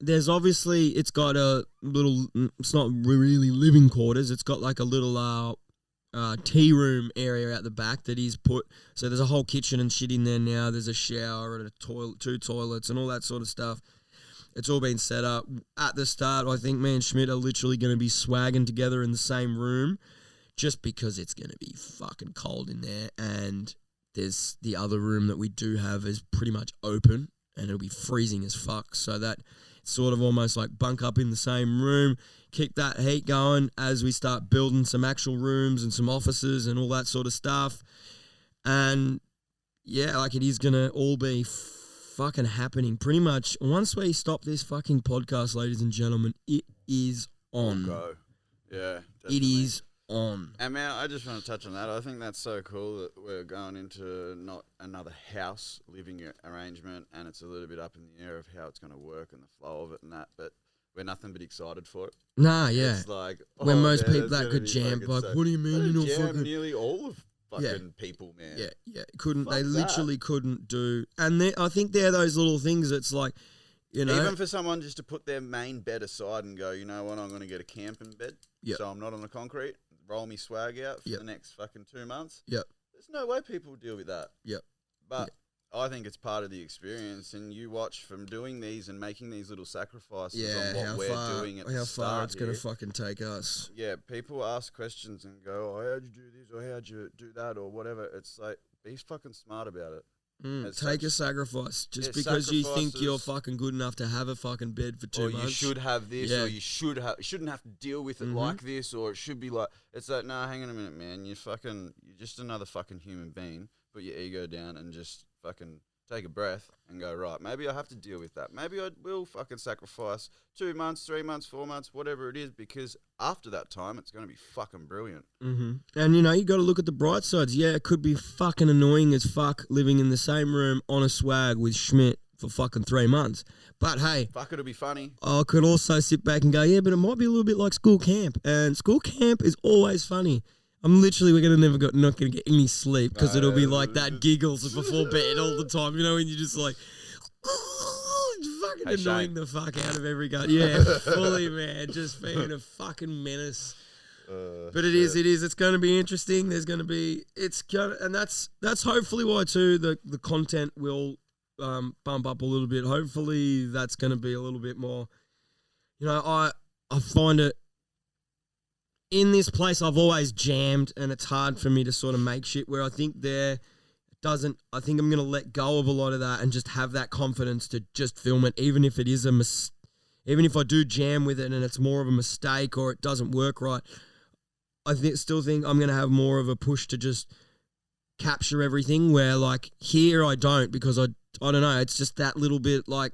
there's obviously, it's got a little, it's not really living quarters. It's got like a little tea room area at the back that he's put. So there's a whole kitchen and shit in there now. There's a shower and a toilet, 2 toilets and all that sort of stuff. It's all been set up. At the start, I think me and Schmidt are literally going to be swagging together in the same room just because it's going to be fucking cold in there. And there's the other room that we do have is pretty much open and it'll be freezing as fuck. So that sort of almost like bunk up in the same room, keep that heat going as we start building some actual rooms and some offices and all that sort of stuff. And yeah, like it is going to all be fucking happening pretty much once we stop this fucking podcast, ladies and gentlemen. It is on. Go. Yeah, definitely. It is on. And man, I just want to touch on that. I think that's so cool that we're going into not another house living arrangement, and it's a little bit up in the air of how it's going to work and the flow of it and that, but we're nothing but excited for it. Nah, yeah. It's like, when most people that could jam, like, what do you mean you're not fucking... nearly all of fucking people, man. Yeah. They literally couldn't do... And I think they're those little things that's like, you know... Even for someone just to put their main bed aside and go, you know what, I'm going to get a camping bed, so I'm not on the concrete, roll me swag out for the next fucking 2 months. Yep. There's no way people will deal with that. Yep. But I think it's part of the experience, and you watch from doing these and making these little sacrifices on what we're doing at the start. How far it's going to fucking take us. Yeah, people ask questions and go, how'd you do this, or how'd you do that, or whatever. It's like, be fucking smart about it. Take a sacrifice just because you think you're fucking good enough to have a fucking bed for 2 months. Or you should have this, or you shouldn't have to deal with it like this, or it should be like. It's like, nah, hang on a minute, man. You're just another fucking human being. Put your ego down and just fucking take a breath and go, right, maybe I have to deal with that. Maybe I will fucking sacrifice 2 months, 3 months, 4 months, whatever it is, because after that time, it's going to be fucking brilliant. Mm-hmm. And, you know, you got to look at the bright sides. Yeah, it could be fucking annoying as fuck living in the same room on a swag with Schmidt for fucking 3 months. But, hey. Fuck, it'll be funny. I could also sit back and go, yeah, but it might be a little bit like school camp. And school camp is always funny. We're not gonna get any sleep because it'll be like that giggles before bed all the time. You know, when you're just like, fucking annoying the fuck out of every guy. Yeah, fully, man, just being a fucking menace. But it is. It's going to be interesting. There's going to be. And that's hopefully why too the content will bump up a little bit. Hopefully that's going to be a little bit more You know, I find it in this place I've always jammed, and it's hard for me to sort of make shit where I think I think I'm going to let go of a lot of that and just have that confidence to just film it, even if it is even if I do jam with it and it's more of a mistake or it doesn't work right. I still think I'm going to have more of a push to just capture everything, where like here I don't, because I don't know, it's just that little bit like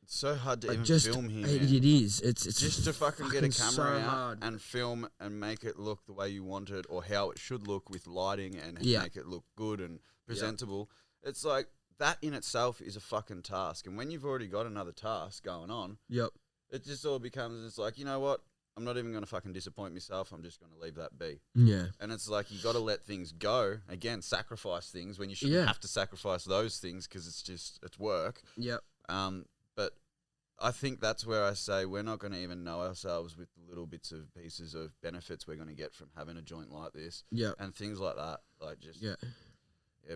It's so hard to like even just film here. it, man. it is. It's Just to fucking get a so camera out hard. and film and make it look the way you want it or how it should look with lighting and Yeah. make it look good and presentable. It's like that in itself is a fucking task. And when you've already got another task going on, Yep. it just all becomes, it's like, you know what? I'm not even going to fucking disappoint myself. I'm just going to leave that be. Yeah. And it's like, you got to let things go. Again, sacrifice things when you shouldn't Yeah. have to sacrifice those things because it's work. Yep. But I think that's where I say we're not going to even know ourselves with the little bits of pieces of benefits we're going to get from having a joint like this Yep. and things like that. Like just Yeah.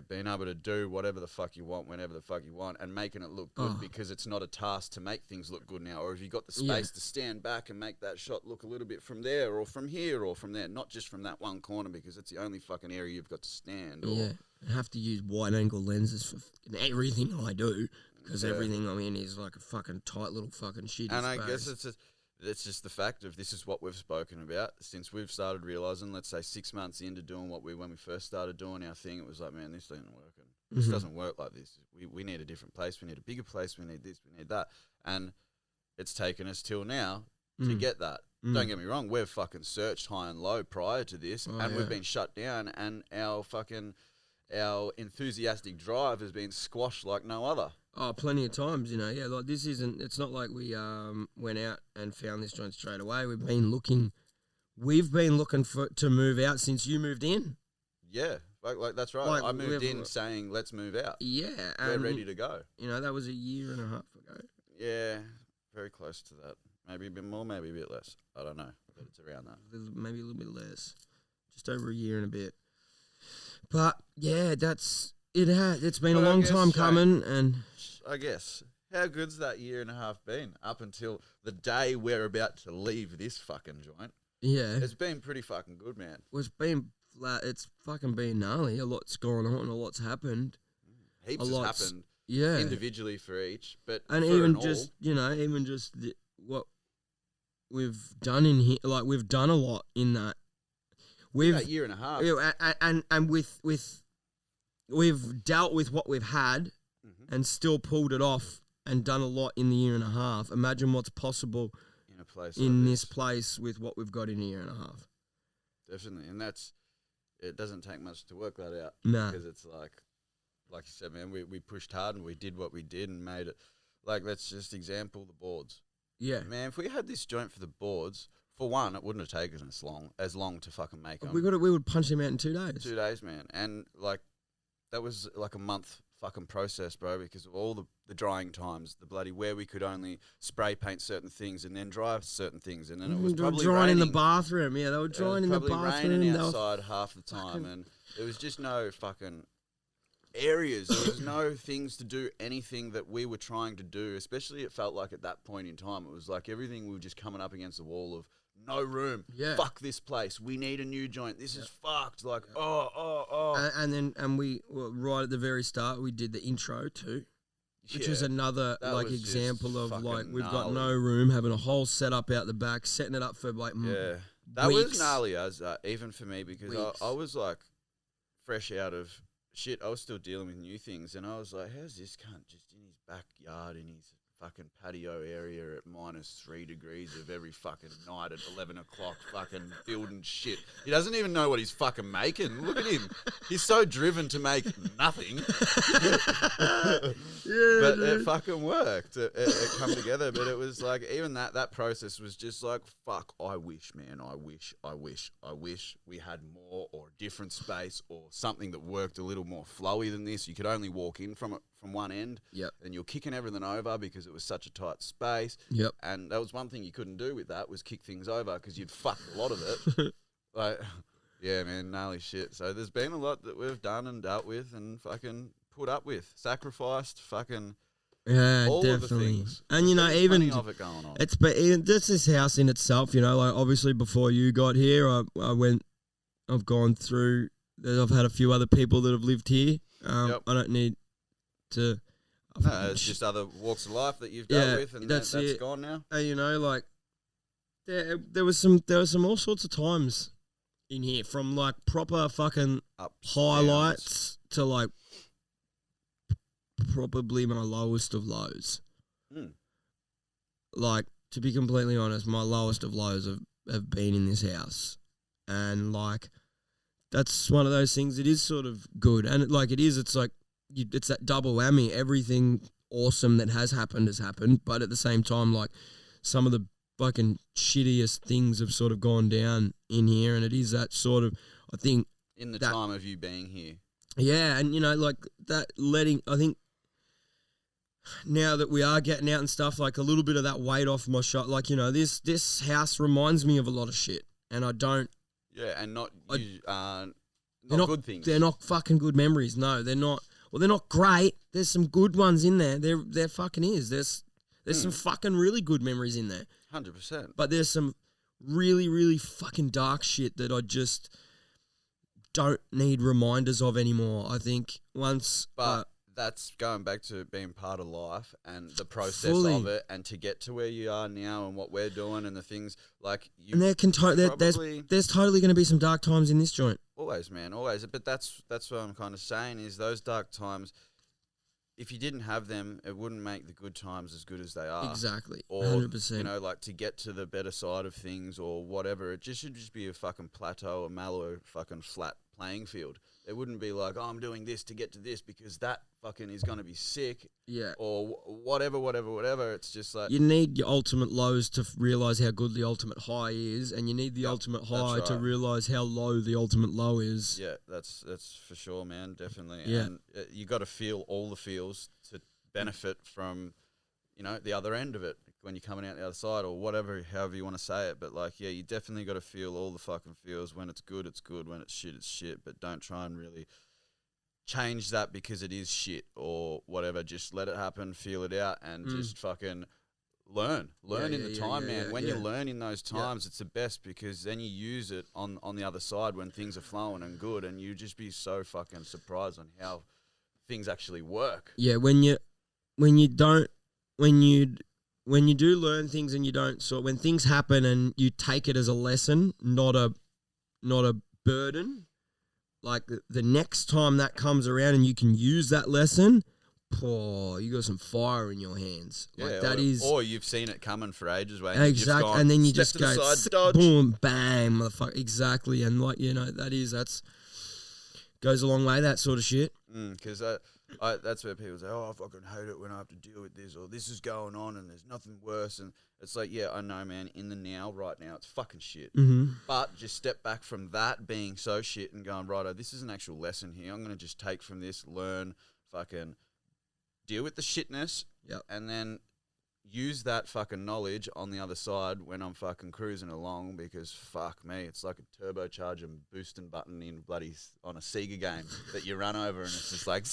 being able to do whatever the fuck you want, whenever the fuck you want, and making it look good Oh. because it's not a task to make things look good now. Or if you got the space Yeah. to stand back and make that shot look a little bit from there or from here or from there, not just from that one corner because it's the only fucking area you've got to stand. Or, Yeah. I have to use wide angle lenses for fucking everything I do, because Yeah. everything I'm in is like a fucking tight little fucking shitty And I space. guess it's just the fact of this is what we've spoken about since we've started realizing, let's say 6 months into doing when we first started doing our thing, it was like, man, this isn't working. This Mhm. doesn't work like this. We need a different place. We need a bigger place. We need this. We need that. And it's taken us till now to Mm. get that. Mm. Don't get me wrong. We've fucking searched high and low prior to this, Oh, and yeah. we've been shut down. And our enthusiastic drive has been squashed like no other. Oh, plenty of times, you know. Yeah, like this isn't. It's not like we went out and found this joint straight away. We've been looking to move out since you moved in. Yeah, like that's right. Like, I moved we've- in saying, let's move out. Yeah, We're and ready to go. you know that was a year and a half ago. Yeah, very close to that. Maybe a bit more, maybe a bit less. I don't know, but it's around that. Maybe a little bit less, just over a year and a bit. But yeah, it's been a Well, I long guess, time Shane, coming, and I guess. How good's that year and a half been up until the day we're about to leave this fucking joint? yeah, It's been pretty fucking good, man. it's been flat. It's fucking been gnarly. A lot's gone on, a lot's happened. Heaps A has lot's- happened Yeah, individually for each, but and for even all, just what we've done in here, like we've done a lot in that. that year and a half. And with we've dealt with what we've had Mhm. and still pulled it off and done a lot in the year and a half. Imagine what's possible In a place in like this place with what we've got in a year and a half. Definitely, and it doesn't take much to work that out. Nah. Because it's like you said, man, we pushed hard and we did what we did and made it. Like, let's just example the boards. Yeah. Man, if we had this joint for the boards, for one, it wouldn't have taken us as long to fucking make them. We would punch him out in 2 days. 2 days, man, and like that was like a month fucking process, bro, because of all the drying times, the bloody where we could only spray paint certain things and then dry certain things, and then it was They were probably drying in the raining. bathroom. Yeah, they were It was drying in the probably bathroom. raining They were outside half the time, fucking- and there was just no fucking areas. There was no things to do anything that we were trying to do. Especially, it felt like at that point in time, it was like everything we were just coming up against the wall of no room. Yeah. Fuck this place. We need a new joint. This is fucked. Like oh. and we right at the very start we did the intro too, which Yeah. is another That like was just example of like fucking we've got no gnarly. room, having a whole setup out the back, setting it up for like Yeah, that weeks. was gnarly as even for me because Weeks. I was like fresh out of shit. I was still dealing with new things, and I was like, "How's this cunt just in his backyard in his fucking patio area at -3 degrees of every fucking night at 11 o'clock, fucking building shit? He doesn't even know what he's fucking making. Look at him. He's so driven to make nothing." But it fucking worked. It come together. But it was like, even that process was just like, fuck, I wish, man. I wish we had more or a different space or something that worked a little more flowy than this. You could only walk in from one end. Yep. And you're kicking everything over because it was such a tight space. Yep. And that was one thing you couldn't do with that was kick things over because you'd fuck a lot of it. Like, yeah, man, gnarly shit. So there's been a lot that we've done and dealt with and fucking put up with, sacrificed, fucking Yeah, All of the definitely. things. And you know, There's even plenty of it going on. it's but just this house in itself. You know, like obviously before you got here, I've gone through. I've had a few other people that have lived here. Yep. I don't need to. No, it's just other walks of life that you've dealt with, and that's it. gone now. You know, like there was some all sorts of times in here, from like proper fucking Ups, highlights to like probably my lowest of lows. Mm. Like, to be completely honest, my lowest of lows have been in this house, and like that's one of those things. It is sort of good, and it's like it's that double whammy. Everything awesome that has happened, but at the same time, like some of the fucking shittiest things have sort of gone down in here, and it is that sort of, I think, In the that- time of you being here. yeah, and you know, like that I think now that we are getting out and stuff, like a little bit of that weight off my shot, like, you know, this house reminds me of a lot of shit, and I don't. Yeah, and not They're not good things. They're not fucking good memories. No, they're not. Well, they're not great. There's some good ones in there. There fucking is. There's some fucking really good memories in there. 100%. But there's some really, really fucking dark shit that I just don't need reminders of anymore. I think once. But that's going back to being part of life and the process Fully. of it, and to get to where you are now and what we're doing and the things like you. and there's totally going to be some dark times in this joint. Always, man, always. But that's what I'm kind of saying is those dark times. If you didn't have them, it wouldn't make the good times as good as they are. Exactly. Or 100%. you know, like to get to the better side of things or whatever, it should just be a fucking plateau, a mellow, fucking flat playing field. It wouldn't be like, oh, I'm doing this to get to this because that fucking is going to be sick Yeah. or whatever. It's just like You need your ultimate lows to realize how good the ultimate high is, and you need the ultimate high to right. realize how low the ultimate low is. yeah, that's for sure, man, definitely. Yeah. And you got to feel all the feels to benefit from, you know, the other end of it when you're coming out the other side or whatever, however you want to say it. But like, yeah, you definitely got to feel all the fucking feels. When it's good, it's good. When it's shit. But don't try and really change that because it is shit or whatever. Just let it happen, feel it out, and just fucking learn in the time, man. When you learn in those times, it's the best because then you use it on the other side when things are flowing and good, and you just be so fucking surprised on how things actually work. Yeah, when you do learn things and you don't when things happen and you take it as a lesson, not a burden. Like the next time that comes around and you can use that lesson, you got some fire in your hands. Like or you've seen it coming for ages, way. Exactly, and then you just to the go side, dodge. boom, bang, motherfucker. Exactly, and like, you know, that's goes a long way. That sort of shit. Because that's where people say, oh, I fucking hate it when I have to deal with this, or this is going on and there's nothing worse. And it's like, yeah, I know, man, in the now, right now, it's fucking shit. Mm-hmm. But just step back from that being so shit and going, righto, this is an actual lesson here. I'm going to just take from this, learn, fucking deal with the shitness, and then use that fucking knowledge on the other side when I'm fucking cruising along, because fuck me, it's like a turbocharger boosting button in bloody on a Sega game that you run over and it's just like,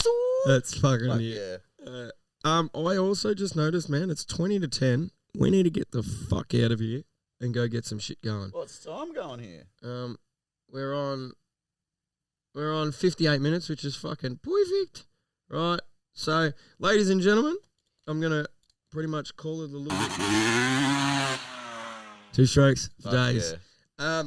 That's fucking like, it. yeah. I also just noticed, man, it's 20 to 10. We need to get the fuck out of here and go get some shit going. What's time going here? We're on 58 minutes, which is fucking perfect. Right. So, ladies and gentlemen, I'm gonna pretty much call it a little bit. 2 strokes for days. Yeah.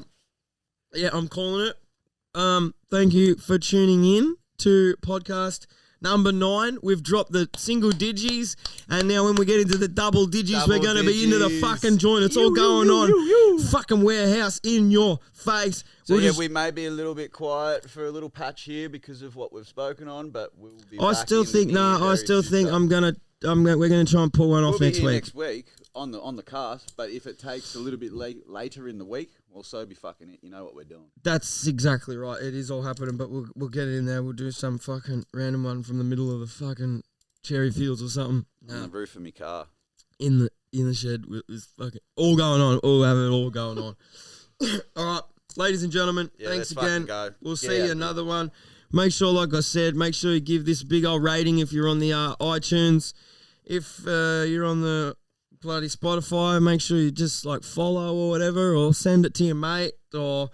Yeah, I'm calling it. Thank you for tuning in to podcast number 9. We've dropped the single digis, and now when we get into the double digis, we're going to be into the fucking joint. It's all going on. Fucking warehouse in your face. So we may be a little bit quiet for a little patch here because of what we've spoken on, but we'll be. I still think we're gonna try and pull one off We'll next be here week. next week on the cast, but if it takes a little bit later in the week, we'll so be fucking it. You know what we're doing. That's exactly right. It is all happening, but we'll get it in there. We'll do some fucking random one from the middle of the fucking cherry fields or something. On the roof of my car. In the shed. It's fucking all going on. We'll have it all going on. All right, ladies and gentlemen, thanks let's again. fucking go. We'll Get see out you of another one. Make sure, like I said, make sure you give this big old rating if you're on the iTunes. if you're on the bloody Spotify, make sure you just like follow or whatever, or send it to your mate, or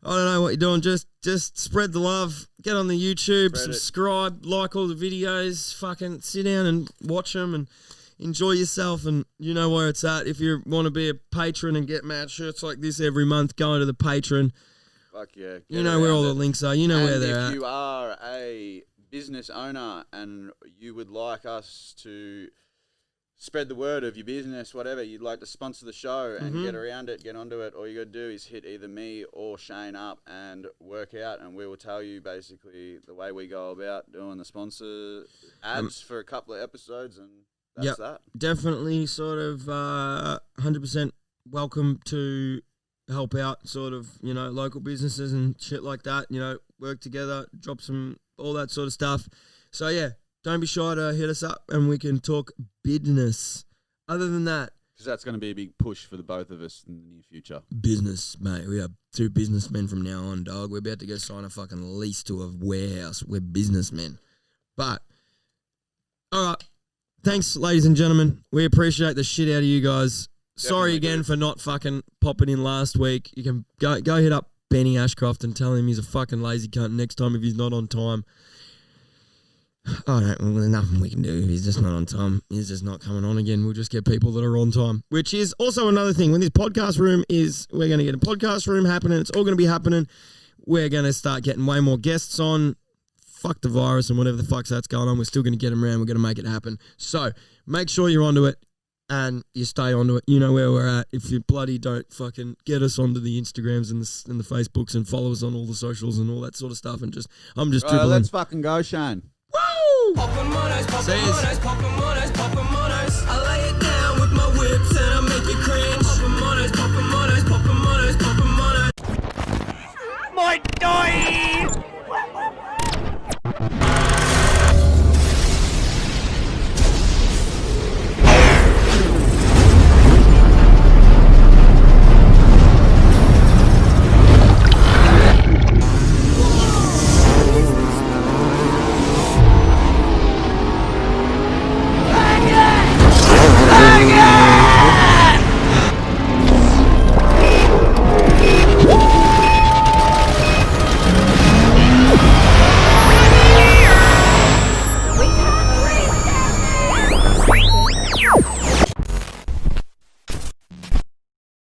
I don't know what you're doing. Just spread the love. Get on the YouTube, subscribe, like all the videos. Fucking sit down and watch them and enjoy yourself. And you know where it's at. If you want to be a patron and get mad shirts like this every month, go into the Patreon. Fuck yeah. You know where all the links are. You know where they're at. If you are a business owner and you would like us to spread the word of your business, whatever, you'd like to sponsor the show and get around it, get onto it, all you got to do is hit either me or Shane up and work out, and we will tell you basically the way we go about doing the sponsor ads for a couple of episodes, and that's that. Definitely sort of 100% welcome to help out sort of, you know, local businesses and shit like that, you know, work together, drop some, all that sort of stuff. So yeah, don't be shy to hit us up and we can talk business. Other than that, because that's going to be a big push for the both of us in the near future. Business, mate. We are 2 businessmen from now on, dog. We're about to go sign a fucking lease to a warehouse. We're businessmen. But, all right. Thanks, ladies and gentlemen. We appreciate the shit out of you guys. Sorry again for not fucking popping in last week. You can go hit up Benny Ashcroft and tell him he's a fucking lazy cunt next time if he's not on time. Oh, no, well, there's nothing we can do. He's just not on time. He's just not coming on again. We'll just get people that are on time, which is also another thing. When this podcast room is, we're going to get a podcast room happening. It's all going to be happening. We're going to start getting way more guests on. Fuck the virus and whatever the fuck's that's going on. We're still going to get them around. We're going to make it happen. So make sure you're onto it and you stay onto it. You know where we're at. If you bloody don't fucking get us onto the Instagrams and the Facebooks and follow us on all the socials and all that sort of stuff. And I'm just dribbling. Let's fucking go, Shane. Woo! Pokémonos, Pokémonos, Pokémonos, Pokémonos. I like